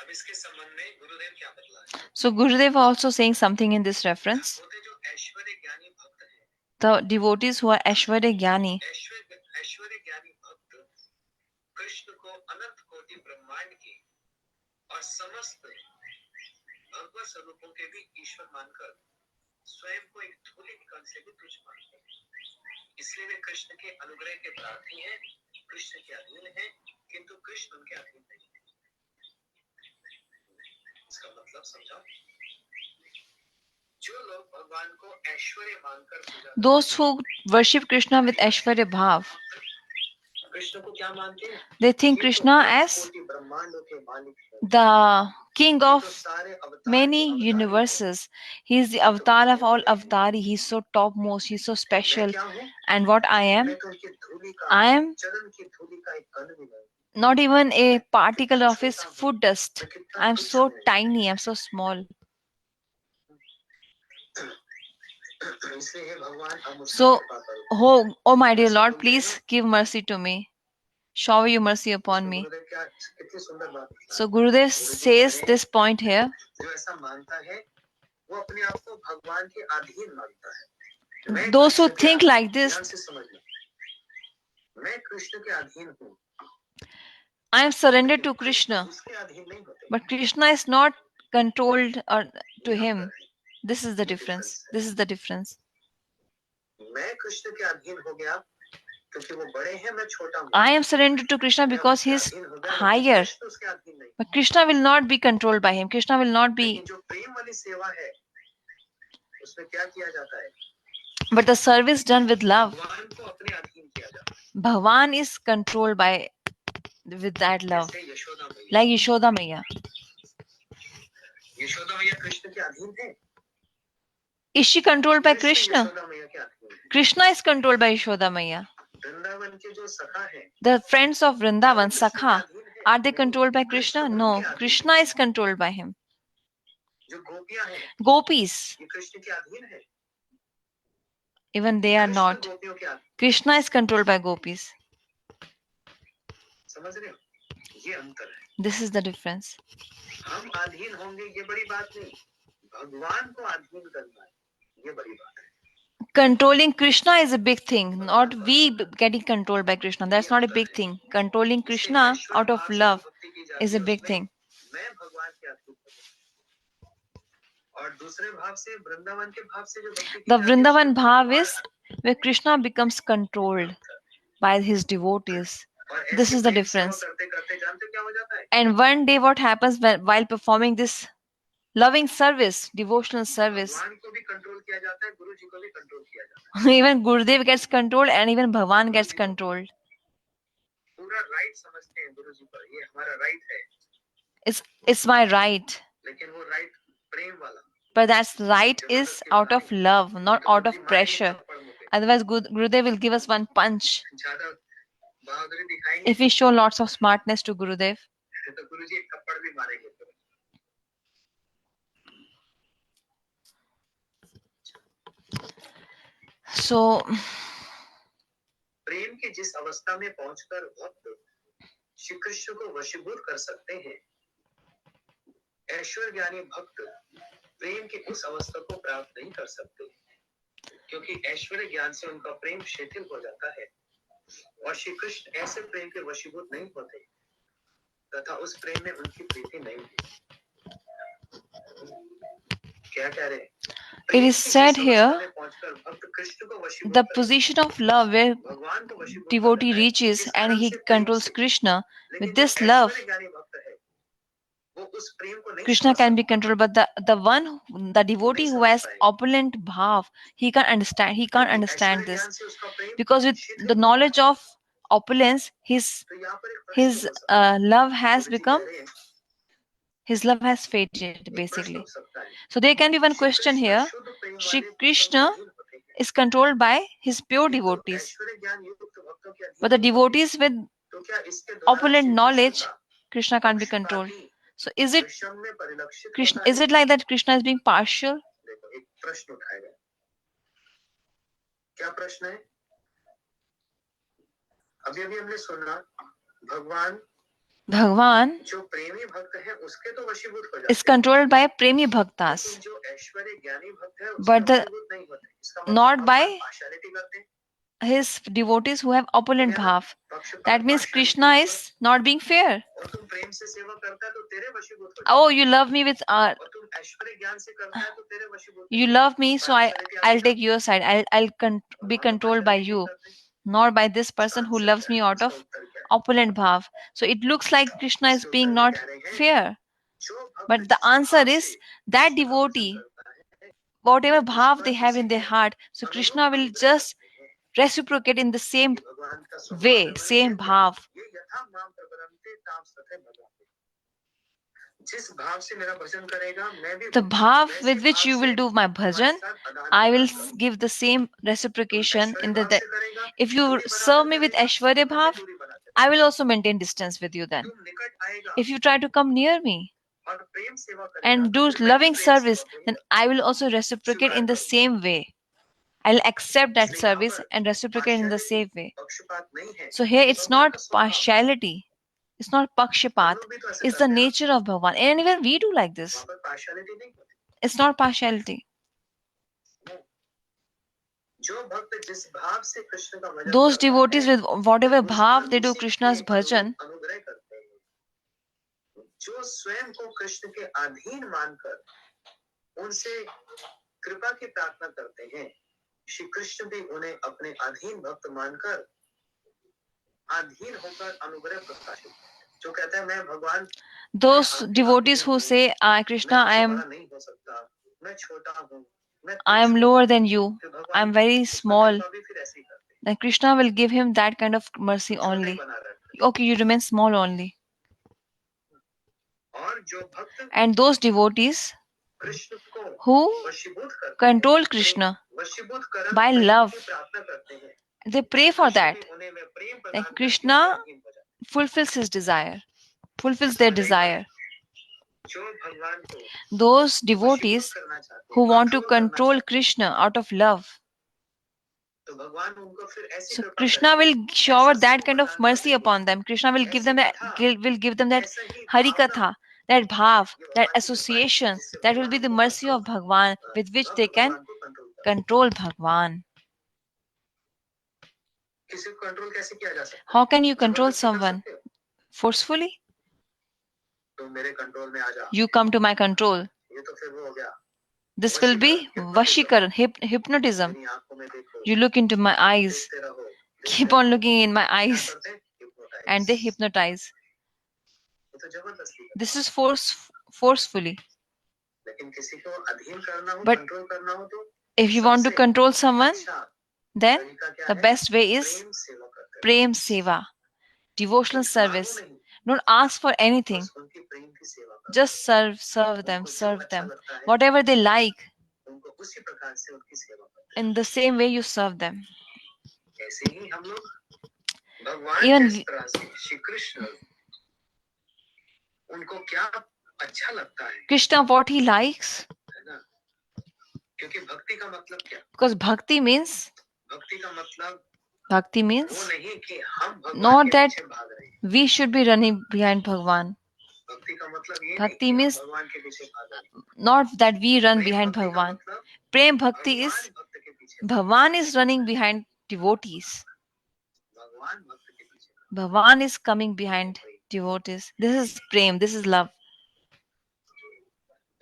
अब इसके संबंध में गुरुदेव क्या बतला है? So Gurudev also saying something in this reference. होते जो ऐश्वर्य ज्ञानी भक्त हैं, The devotees who are Aishwarya Gyani, ऐश्वर्य ज्ञानी भक्त कृष्ण को अनंत कोटि ब्रह्मांड की और समस्त भगवत स्वरूपों के भी ईश्वर मानकर स्वयं को एक धूलिक कण से भी तुच्छ मानते हैं। इसलिए वे कृष्ण के अनुग्रह के प्रार्थी हैं, कृष्ण के अधीन हैं, किंतु कृष्ण उनके अधीन नहीं है। इसका मतलब समझा? जो लोग भगवान को ऐश्वर्य मानकर पूजा, those who worship Krishna with Aishwarya Bhav, Krishna को क्या मानते हैं? they think Krishna as ब्रह्मांडों के मालिक हैं, the king of सारे अवतार many universes. He is the avatar of all avatari. He is so topmost. He is so special. And what I am? मैं तो उनकी धूलि का, I am चरण की धूलि का एक कण भी नहीं। not even a particle of his foot dust. I am so tiny. I am so small. इसलिए हे भगवान, आप मुझ पर So, कृपा करो। oh my dear Lord, please give mercy to me. Shower your mercy upon me. गुरुदेव क्या कितनी सुंदर बात है। So Gurudev says this point here. जो ऐसा मानता है, वो अपने आप को भगवान के अधीन मानता है। मैं Those who कृष्ण के think अधीन- like this, ध्यान से समझ लो। मैं कृष्ण के अधीन हूँ, I am surrendered to Krishna. उसके अधीन नहीं होते। But Krishna is not controlled or to him. This is the difference. This is the difference. मैं कृष्ण के अधीन हो गया क्योंकि वो बड़े हैं, मैं छोटा हूँ। I am surrendered to Krishna because he is higher. Krishna उसके अधीन नहीं। But Krishna will not be controlled by him. Krishna will not be. लेकिन जो प्रेम वाली सेवा है, उसमें क्या किया जाता है? But the service done with love, भगवान को अपने अधीन किया जाता है। Bhagwan is controlled by with that love. जैसे यशोदा मैया। Like Yashoda Maya. यशोदा मैया कृष्ण के अधीन है। Is she controlled by Krishna Krishna? Yashoda मैया के अधीन है। Krishna is controlled by Yashoda Maya. Vrindavan के जो सखा हैं, The friends of Vrindavan, Krishna के Sakha, अधीन है। are they controlled by Krishna? Krishna No, उनके अधीन Krishna है। is controlled by him. जो गोपियां हैं, Gopis, ये कृष्ण के अधीन है। even they are Krishna not. गोपियों के अधीन। Krishna is controlled by gopis. समझ रहे हो? ये अंतर है। This is the difference. हम अधीन होंगे, ये बड़ी बात नहीं। भगवान को अधीन करना है, ये बड़ी बात है। Controlling Krishna is a big thing, not we getting controlled by Krishna. That's not a big thing. Controlling Krishna out of love is a big thing. मैं भगवान के अधीन हूँ। और दूसरे भाव से वृंदावन के भाव से जो भक्ति की The जाती है Vrindavan उसमें Bhav भगवान is where Krishna becomes controlled by his devotees. और This ऐसी is the प्रेम सेवा difference. करते करते जानते हो क्या हो जाता है? And one day, what happens while performing this loving service, devotional service, भगवान को भी कंट्रोल किया जाता है, गुरु जी को भी कंट्रोल किया जाता है। even Gurudev gets controlled and even Bhagwan gets controlled. पूरा राइट समझते हैं गुरु जी पर, ये हमारा राइट है, It's my right. लेकिन वो राइट प्रेम वाला, But that's right is out of love, not out of pressure. Otherwise, Gurudev will give us one punch ज्यादा बहादुरी दिखाएंगे if we show lots of smartness to Gurudev. तो गुरु जी एक थप्पड़ भी मारेंगे। So, प्रेम की जिस अवस्था में पहुंचकर भक्त श्री कृष्ण को वशीभूत कर सकते हैं, ऐश्वर्य ज्ञानी भक्त प्रेम की उस अवस्था को प्राप्त नहीं कर सकते, क्योंकि ऐश्वर्य ज्ञान से उनका प्रेम शिथिल हो जाता है और श्री कृष्ण ऐसे प्रेम के वशीभूत नहीं होते तथा उस प्रेम में उनकी प्रीति नहीं है। क्या कह रहे हैं? it is said here the position of love where devotee reaches and he controls Krishna. With this love, Krishna can be controlled, but the devotee who has opulent bhav, he can't understand this, because with the knowledge of opulence, his love has become his love has faded basically. So there can be one question here. Shri Krishna is controlled by his pure devotees, but the devotees with opulent knowledge, Krishna can't be controlled. So is it Krishna? Is it like that Krishna is being partial? एक प्रश्न उठाएगा। क्या प्रश्न है? अभी अभी हमने सुना Bhagwan जो प्रेमी भक्त है उसके तो वशीभूत हो is जाते हैं, controlled by premi bhaktas, लेकिन जो ऐश्वर्य ज्ञानी भक्त है उसके but the वशीभूत नहीं होते। इसका मतलब not by भगवान पार्शियलिटी करते हैं। his devotees who have opulent bhav. That means Krishna is not being fair. और तुम प्रेम से सेवा करता है तो तेरे वशीभूत हो Oh, you love me with और तुम ऐश्वर्य ज्ञान से करता है तो तेरे वशीभूत you love me, so I'll take your side. I'll be controlled by you, not by this person who loves me out of opulent bhav. So it looks like Krishna is being not fair. But the answer is that devotee, whatever bhav they have in their heart, so Krishna will just reciprocate in the same way, same bhav. जिस भाव से मेरा भजन करेगा मैं भी The bhav with which you will do my bhajan, I will give the same reciprocation in the if you serve me with Aishwarya bhav, I will also maintain distance with you then. If you try to come near me and do loving service, then I will also reciprocate in the same way. I'll accept that service and reciprocate in the same way. So here it's not partiality. It's not pakshapat. It's the nature of Bhagavan. And even we do like this. It's not partiality. Those devotees with whatever bhav they do Krishna's bhajan, जो स्वयं को कृष्ण के अधीन मानकर उनसे कृपा की प्रार्थना करते हैं, श्री कृष्ण भी उन्हें अपने अधीन भक्त मानकर अधीन होकर अनुग्रह प्रकाशित, जो कहता है मैं भगवान, those devotees who say, Krishna, I am lower than you, I am very small, then Krishna will give him that kind of mercy only. Okay, you remain small only. And those devotees who control Krishna by love, they pray for that. Like Krishna fulfills his desire, fulfills their desire. Those devotees who want to control Krishna out of love, so Krishna will shower that kind of mercy upon them. Krishna will give them that Hari Katha, that bhav, that association. That will be the mercy of Bhagwan with which they can control Bhagwan. किसी को control कैसे किया जा सकता है? How can you control जबरदस्ती कर someone? सकते हो? Forcefully? तुम मेरे कंट्रोल में आ जा, You come to my control. ये तो फिर वो हो गया This will be वशीकरण, Vashikaran, hypnotism. मेरी आंखों में देखो, You look into my eyes, देखते रहो, keep on looking in my क्या eyes, करते हैं? Hypnotize. and they hypnotize. ये तो जबरदस्ती करते This is forcefully. हैं। लेकिन किसी को अधीन करना हो, But कंट्रोल करना हो तो if you want to सबसे control someone, अच्छा then तरीका क्या the है? best way is प्रेम सेवा करते रहो। Prem Seva, devotional कुछ मांगो service. नहीं, Don't ask for anything. बस उनकी प्रेम की सेवा करो। Just serve them, उनको जो serve अच्छा them. लगता है, Whatever they like, उनको उसी प्रकार से उनकी सेवा करो। in the same way you serve them. ऐसे ही हम लोग भगवान Even जिस तरह से श्री कृष्ण उनको क्या अच्छा लगता है, Krishna, what he likes, है ना? क्योंकि भक्ति का मतलब क्या? because bhakti means भक्ति का मतलब Bhakti वो means नहीं कि हम भगवान not के that पीछे भाग रहे हैं। we should be running behind Bhagwan. भक्ति का मतलब ये नहीं Bhakti कि हम means भगवान के पीछे भाग रहे हैं। not that we run Prem behind भक्ति का Bhagwan. मतलब Prem Bhakti भगवान is भक्त के पीछे, Bhagwan is running behind devotees. भगवान भक्त के पीछे। Bhagwan is coming behind devotees. This is Prem, this is love.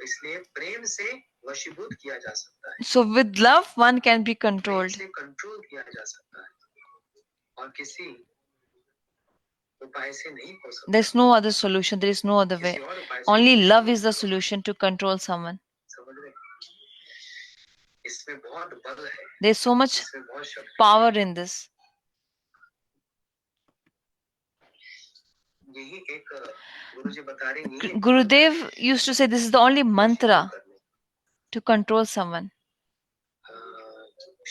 इसलिए प्रेम से वशीभूत किया जा सकता है, So with love, one can be Prem controlled. से कंट्रोल किया जा सकता है और किसी उपाय से नहीं हो सकता। There's no other solution, there is no other way. किसी और उपाय से Only नहीं love हो is the सकता। solution to control someone. समझ रहे? इसमें बहुत बल है, There's so much इसमें बहुत शक्ति है। power in this. यही एक गुरुजी बता रहे हैं, यही Gurudev used to say this is the only mantra to control someone.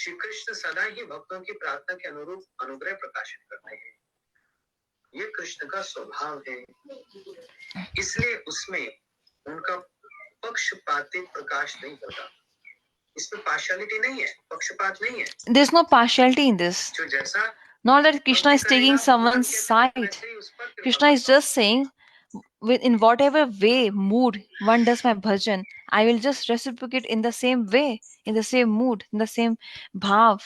Shri Krishna सदा ही भक्तों की प्रार्थना के अनुरूप अनुग्रह प्रकाशित करते हैं। ये कृष्ण का स्वभाव है, इसलिए उसमें उनका पक्षपाती प्रकाश नहीं होता। इसमें पार्शियलिटी नहीं है, पक्षपात नहीं है। There's no partiality in this. जो जैसा Not that Krishna is भक्ति taking करेगा, someone's भगवान कहते हैं, side. वैसे ही उस पर कृपा Krishna is करता हूं। just saying, in whatever way, mood one does my bhajan, I will just reciprocate in the same way, in the same mood, in the same bhav.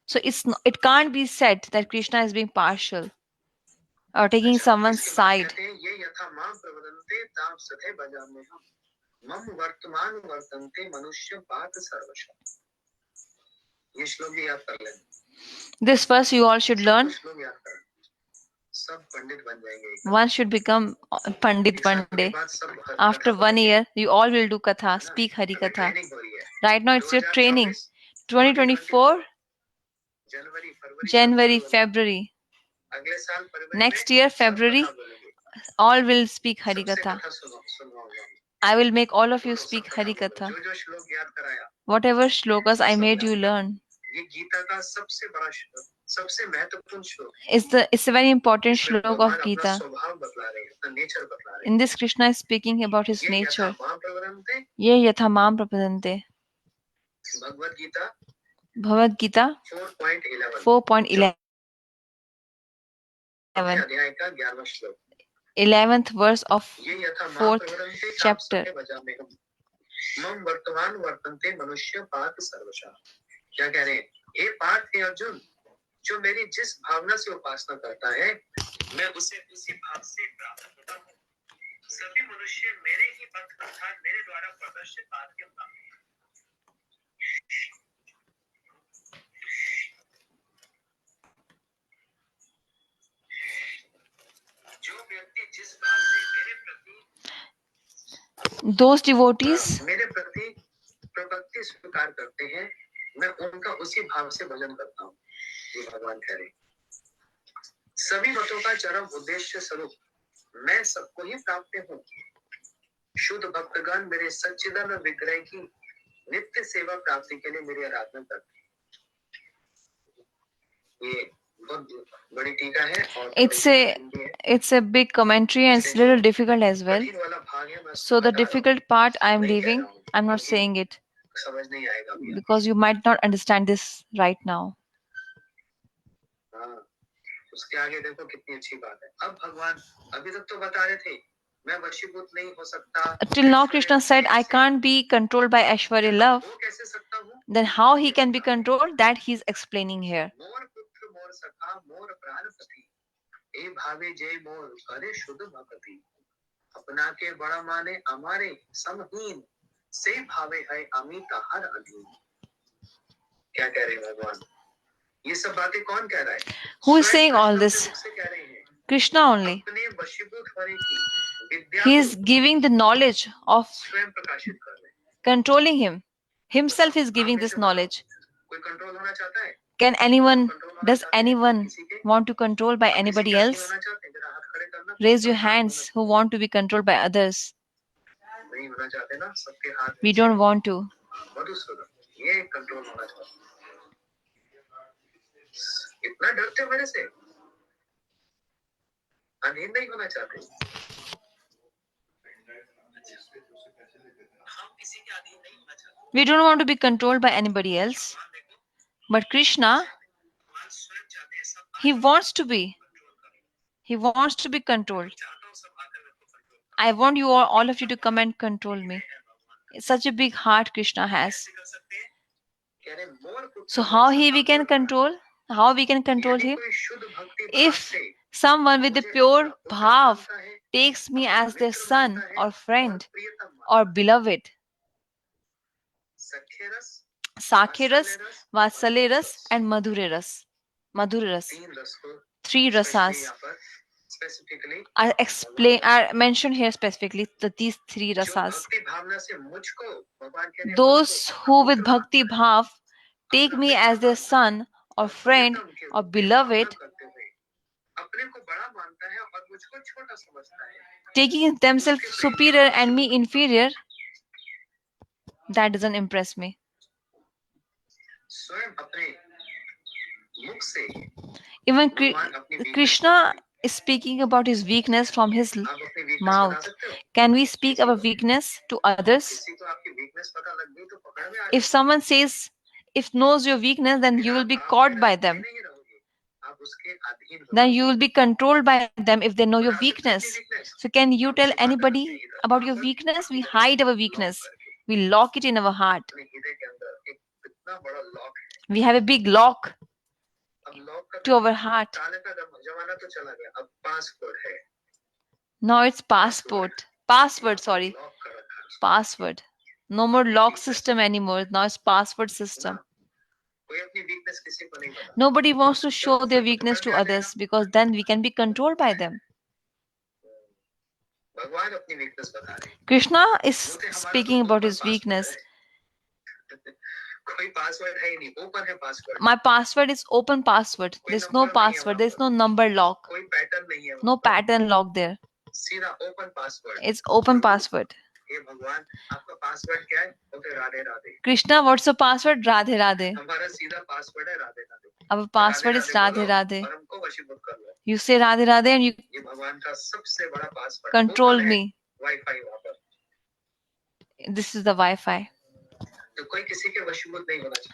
So it can't be said that Krishna is being partial or taking अच्छा, someone's इसके बाद side. कहते हैं, ये यथा मां प्रवदन्ते ताम सथे भजाम्यहम् मम वर्तमान वर्तन्ते मनुष्य पात सर्वशः। ये श्लोक भी याद कर लें। This verse you all should learn. श्लोक याद करें, सब पंडित बन जाएंगे। One should become Pandit one day. After 1 year, you all will do Katha, speak Hari Katha. Right now it's your training. 2024, January, February. Next year, February, all will speak Hari Katha. I will make all of you speak Hari Katha. Whatever shlokas I made you learn. ये गीता का सबसे बड़ा सबसे महत्वपूर्ण श्लोक It's a very important इसमें shlok भगवान of अपना Gita. स्वभाव बतला रहे हैं, अपना नेचर बतला रहे हैं। In this, Krishna is speaking about his ये nature. यथा मां प्रवदन्ते, Ye yatha mam prapadante. Bhagavad Gita Bhagavad Gita 4.11 4.11. अध्याय का 11वां श्लोक, 11th verse of ये यथा मां 4th प्रवदन्ते ताम chapter. सखे भजाम्यहम् मम वर्तमान वर्तन्ते मनुष्य पात सर्वशः। क्या कह रहे हैं? हे पार्थ, हे अर्जुन, जो मेरी जिस भावना से उपासना करता है, मैं उसे उसी भाव से प्राप्त होता हूँ। सभी मनुष्य मेरे ही पथ अर्थात मेरे द्वारा प्रदर्शित पाथ के अनुसार हैं। जो व्यक्ति जिस भाव से मेरे प्रति Those devotees मेरे प्रति प्रपत्ति स्वीकार करते हैं, मैं उनका उसी भाव से भजन करता हूँ। ये भगवान कह रहे हैं। सभी मतों का चरम उद्देश्य स्वरूप मैं सबको ही प्राप्त हूँ। शुद्ध भक्तगण मेरे सच्चिदानंद विग्रह की नित्य सेवा प्राप्ति के लिए मेरी आराधना करते हैं। ये बहुत बड़ी टीका है और it's a big commentary and it's a little difficult as well. कठिन वाला भाग है, मैं So the difficult part I am नहीं कह leaving. रहा हूँ, I'm not क्योंकि saying it समझ नहीं आएगा अभी। because you might not understand this right now. हाँ, उसके आगे देखो कितनी अच्छी बात है। अब भगवान अभी तक तो बता रहे थे मैं वशीभूत नहीं हो सकता. Till now, Krishna said, I can't be controlled by Aishwarya love. वो कैसे सकता हूँ? Then how he can be controlled? That he's explaining here. मोर पुत्र मोर सखा मोर प्राणपति ए भावे जय मोर करे शुद्ध भक्ति अपना के बड़ा माने हमारे समहीन से भावे है अमित हर अधीन. क्या कह रहे हैं भगवान? ये सब बातें कौन कह रहा है? Who is saying all this? से कह रहे हैं. Krishna only. अपने वशीभूत होने की विद्या He is giving the knowledge of स्वयं प्रकाशित कर रहे हैं. controlling him. Himself is giving this knowledge. कोई कंट्रोल होना चाहता है? Can anyone, does anyone want to control by anybody else? होना चाहते हैं? जरा हाथ खड़े करना. Raise your hands who want to be controlled by others. नहीं होना चाहते ना, सबके हाथ. We don't want to. Madhusudan, ये कंट्रोल होना चाहते. इतना डरते हो मेरे से? अधीन नहीं होना चाहते. हम किसी के अधीन नहीं होना चाहते. We don't want to be controlled by anybody else. But Krishna, he wants to be. He wants to be controlled. I want you all of you to come and control me. It's such a big heart Krishna has. So how we can control? How we can control him? If someone with a pure bhav takes me as their son or friend or beloved, Sakhiras, Vatsaleras and Madhureras. Three rasas are mentioned here specifically, these three rasas. Those who with bhakti bhav take me as their son or friend or beloved, taking themselves superior and me inferior, that doesn't impress me. Even Krishna is speaking about his weakness from his mouth. Can we speak our weakness to others? If someone knows your weakness, then you will be caught by them. Then you will be controlled by them if they know your weakness. So can you tell anybody about your weakness? We hide our weakness. We lock it in our heart. We have a big lock to our heart. Now it's passport. Password. No more lock system anymore. Now it's password system. Nobody wants to show their weakness to others because then we can be controlled by them. Krishna is speaking about his weakness. My password is open password. There's no password. There's no number lock. No pattern lock there. It's open password. Krishna, what's your password? Radhe Radhe. Our password is Radhe Radhe. You say Radhe Radhe and you control me. This is the Wi-Fi.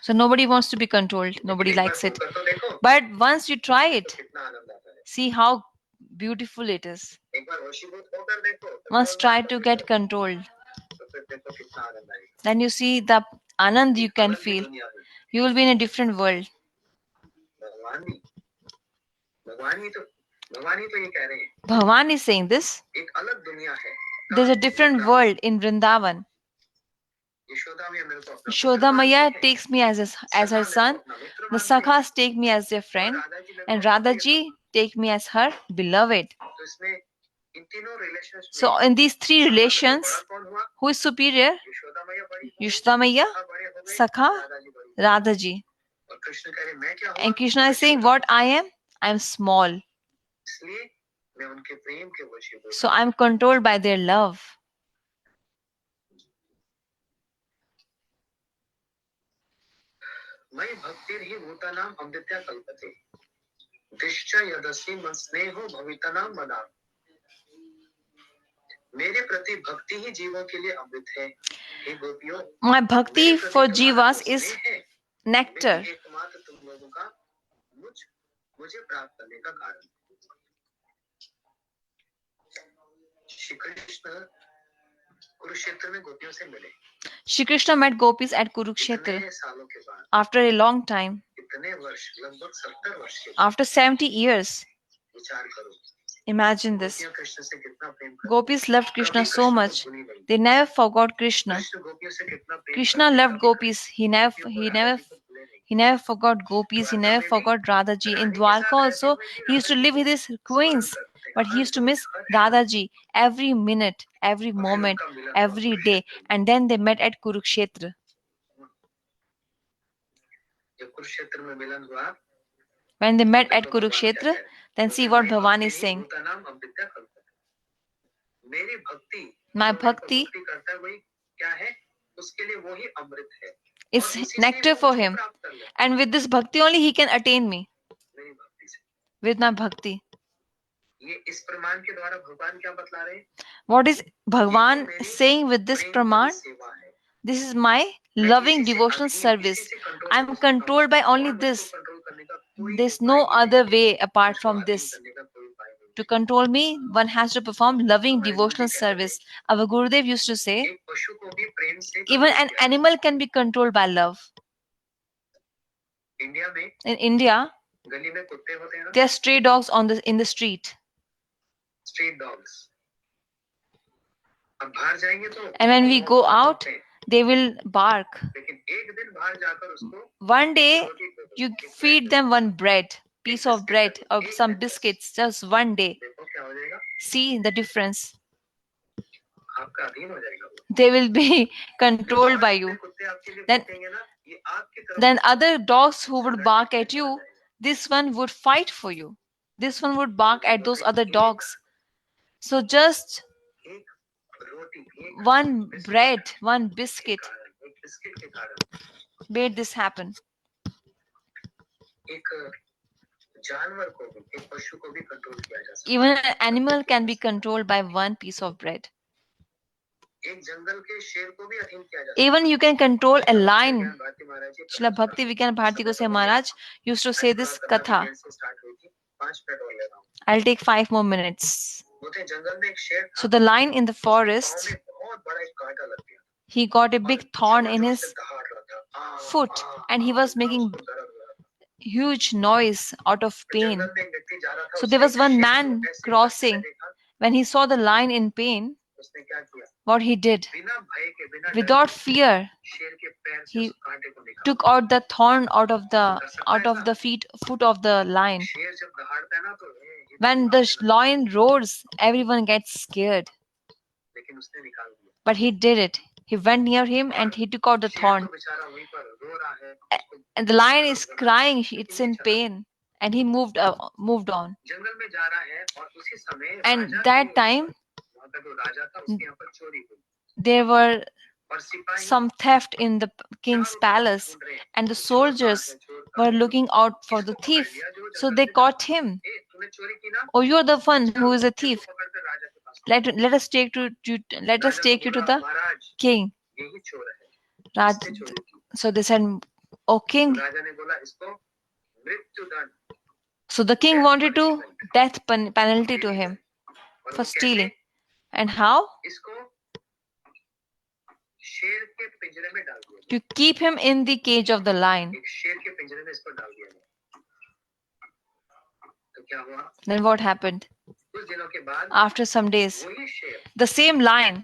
So nobody wants to be controlled. Nobody likes it. But once you try it, see how beautiful it is. Once try to get controlled. Then you see the anand you can feel. You will be in a different world. Bhavan is saying this. There's a different world in Vrindavan. Yashoda Maya takes me as her son. The Sakhas take me as their friend. And Radhaji take me as her beloved. So in these three relations, who is superior? Yashoda Maya, Sakha, Radhaji. And Krishna is saying, what I am? I am small. So I am controlled by their love. My bhakti for jivas is nectar. Krishna Kurukshetra में गोपियों से मिले Shri Krishna met gopis at Kurukshetra इतने सालों के बाद after a long time, इतने वर्ष लगभग 70 वर्ष के after 70 years. विचार करो Imagine this. गोपियां कृष्ण से कितना प्रेम करती Gopis loved Krishna कभी so कृष्ण को much. भूली नहीं They never forgot Krishna. Krishna गोपियों से कितना प्रेम Krishna करते loved कभी gopis. He never गोपियों को he राधा never जी को भूले नहीं he never forgot gopis. He Dwarka never में भी forgot Radha ji. In रानी के Dwarka साथ रहते also, हुए भी he used Radha to ji live को with his स्मरण queens, करते but he her used to rose miss her Radha क्षण ji every minute, every और फिर moment, उनका मिलन हुआ every day. कुरुक्षेत्र में And then they met at Kurukshetra. जब कुरुक्षेत्र में मिलन हुआ When they met at देखो भगवान क्या Kurukshetra, कह रहे then हैं see बोलते what मई Bhavan भक्ति is ही saying. भूतानाम अविद्या कल्पना मेरी भक्ति My जो मेरे को bhakti भक्ति करता है वही क्या है उसके लिए वही अमृत है और is उसी से nectar वो for मुझको him. प्राप्त कर लेता And with this bhakti only he can attain me. है मेरी भक्ति से With my bhakti. ये इस प्रमाण के द्वारा भगवान क्या बतला रहे हैं What is यही Bhagwan मेरी saying with this प्रेम भरी praman? सेवा है This is my मैं loving इसी से devotional अधीन इसी service. से कंट्रोल I हो am सकता हूँ controlled by और only मुझको this. कंट्रोल करने का कोई There's उपाय no ही other नहीं है way apart मुझको from अधीन this. करने का कोई उपाय नहीं To है control me, one has to perform loving हमारे गुरु जी devotional कहते थे service. Our Gurudev used to say, एक पशु को भी प्रेम से even कंट्रोल an किया जा animal can be controlled by love. सकता है इंडिया में In India, गली में कुत्ते होते हैं ना there are stray dogs in the street. Street dogs अब बाहर जाएंगे तो And when we वो go बहुत out, होते हैं they will bark. लेकिन एक दिन बाहर जाकर उसको One एक day, रोटी दे दो you एक ब्रेड feed दे दो them one bread, एक piece of biscuit they bread, दो or एक some दिन बस biscuits, just one day. देखो क्या हो जाएगा See the difference. आपका अधीन हो जाएगा वो They will be जो controlled और by जितने you. कुत्ते आपके लिए Then, भौंकेंगे ना ये आपकी तरफ then से other dogs who उनसे would लड़ने bark के लिए at चला you, जाएगा this one would fight for you. This one would bark तो at those केवल other एक dogs. So just एक रोटी एक one बिस्किट bread, one के biscuit कारण एक बिस्किट के कारण made this happen. एक जानवर को भी एक पशु को भी कंट्रोल किया जा सकता Even है an animal can be controlled by one piece of bread. एक जंगल के शेर को भी अधीन किया जा सकता Even you can control a है lion. ज्ञान भारती महाराज जी Srila Bhakti Vigyan Bharati Goswami Maharaj used to say this katha. से स्टार्ट हुई थी 5 मिनट और ले रहा हूँ I'll take 5 more minutes. बोलते हैं, जंगल में एक शेर So था the lion in the उसके पाँव forest, में बहुत बड़ा एक कांटा लग गया he got a और big thorn in जोर से his दहाड़ रहा था foot and he was इतना making उसको दर्द हो रहा था huge noise out of pain. जंगल में एक व्यक्ति जा रहा था So there उसने was एक one शेर को man ऐसे कष्ट में crossing. देखा When he saw the lion in pain, उसने क्या किया what he did, बिना भय के बिना डर without के fear, शेर के पैर से he उस कांटे को निकाला took out the thorn out of कर सकता है ऐसा the foot of the lion. शेर जब दहाड़ता है ना तो ये When the lion roars, everyone gets scared. लेकिन उसने निकाल दिया But he did it. He went near him and he took out the शेर thorn. तो बेचारा वहीं पर रो रहा है उसको And the lion is दर्द हो रहा है crying, it's लेकिन ये in चला pain. And he moved on. जंगल में जा रहा है और उसी समय And राजा that के time, वहाँ का जो राजा था उसके यहाँ पर चोरी हुई there were और सिपाही some theft in the king's चारों तरफ palace, ढूंढ रहे हैं and the चोर कहाँ है soldiers चोर were कहाँ है looking out for the इसको पकड़ thief. लिया जो So जंगल they से जा caught him. ए तूने चोरी की ना Oh, you're the one चल who is a तेरे thief. को पकड़कर राजा के पास Let us take let us राजा को take you to बोला the महाराज king. यही चोर है Raj, इसने चोरी की so they said, "O king." राजा ने बोला इसको मृत्यु दंड So the king death wanted to punishment death penalty to him और for वो कैसे stealing. And how? इसको शेर के पिंजरे में डाल दिया To keep him in the cage of the lion. एक शेर के पिंजरे में इसको डाल दिया गया तो क्या हुआ Then what happened? कुछ दिनों के बाद After some days, वही शेर the same lion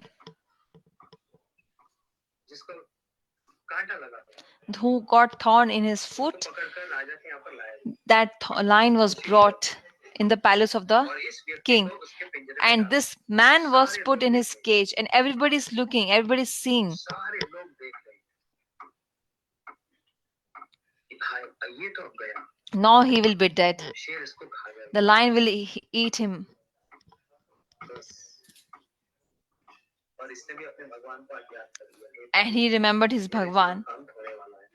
जिसको कांटा लगा था who got thorn in his उसको foot, पकड़कर राजा के यहाँ पर लाया गया that lion was brought in the palace of the और इस व्यक्ति king. को उसके पिंजरे में And डाल this man was सारे put लोग in देख his रहे cage, and everybody's looking, everybody's seeing. हैं सारे लोग देख रहे हैं कि हाय ये तो अब गया Now he will be dead. शेर इसको खा गया The lion will eat him. बस और इसने भी अपने भगवान को याद कर लिया And he remembered his Bhagwan. काम होने वाला है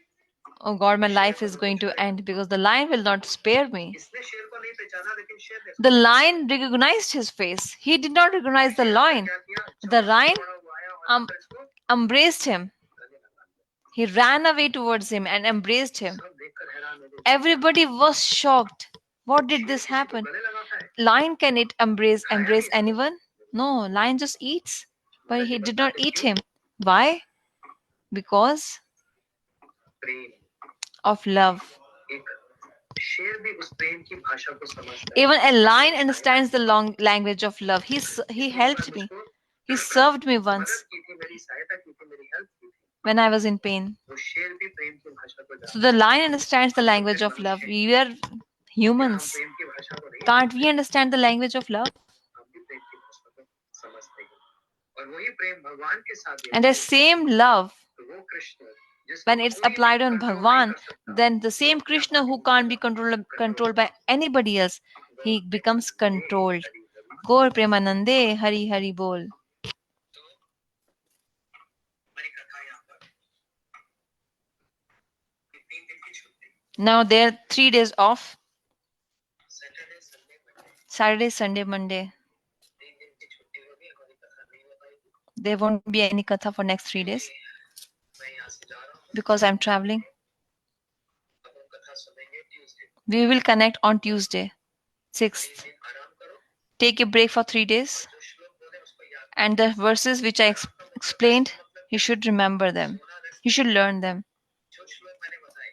Oh God, my life is going to end because the lion will not spare me. इसने शेर को नहीं पहचाना लेकिन शेर ने The lion recognized his face. He did not recognize the lion. क्या किया The lion बड़ा हुआ आया और आकर इसको embraced him. गले लगा लिया He ran away towards him and embraced him. सब देखकर हैरान हो गए Everybody was shocked. What did this शेर किसी को happen? गले लगाता है Lion can it embrace anyone? No, lion just eats, but he did not eat him. Why? Because Prem, of love. एक शेर भी उस प्रेम की भाषा को समझता है। Even a lion understands the long language of love. He helped me. He served me once मदद की थी, मेरी सहायता की थी, मेरी हेल्प की थी। when I was in pain. वो शेर भी प्रेम की भाषा को So जानता the है। lion understands the language of love. We are क्या हम humans. प्रेम की भाषा को नहीं Can't जानते? we understand the language of love? हम भी प्रेम की भाषा को समझते हैं। और वही प्रेम भगवान के साथ भी And the same love, तो वो कृष्ण जिसको when it's कोई भी applied on कंट्रोल नहीं Bhagwan, कर सकता, then the same Krishna who can't be controlled by anybody else, he becomes controlled. Gaur Premanande Hari Hari Bol. तो हमारी कथा यहाँ पर ये 3 दिन की छुट्टी, Now there are 3 days off, Saturday Sunday Monday, Saturday, Sunday, Monday. 3 दिन की छुट्टी होगी, हमारी कथा नहीं हो पाएगी There won't be any katha for next 3 days क्योंकि मैं यहाँ से जा रहा हूँ। because I'm traveling. अब हम कथा सुनेंगे Tuesday. We will connect on Tuesday, 6th. 3 दिन आराम करो Take a break for 3 days. और जो श्लोक बोले उसको याद And the verses which I explained, you should remember them. You should learn them. जो श्लोक मैंने बताए,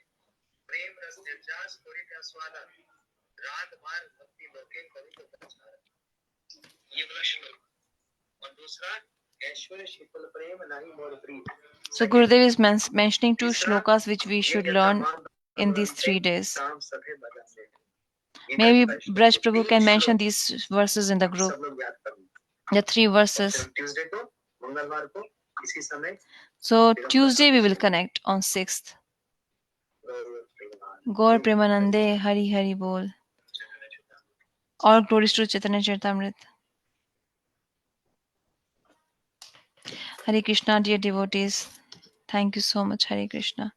प्रेम रस निर्जास कोरि स्वादा, राग मार भक्ति लोके कवि तो प्रचार, ये वाला श्लोक। और दूसरा ऐश्वर्य शीतल प्रेम नाही मोर प्रीत। So Gurudev is mentioning 2 shlokas which we should learn in these 3 days. काम सफे बदन से Maybe Braj Prabhu can mention these verses in the group. सब लोग याद करेंगे। The 3 verses. ट्यूसडे को मंगलवार को इसी समय So Tuesday we will connect on 6th. Gaur Premanande Hari Hari Bol. All glories to Chaitanya Charitamrita. Hare Krishna, dear devotees. Thank you so much, Hare Krishna.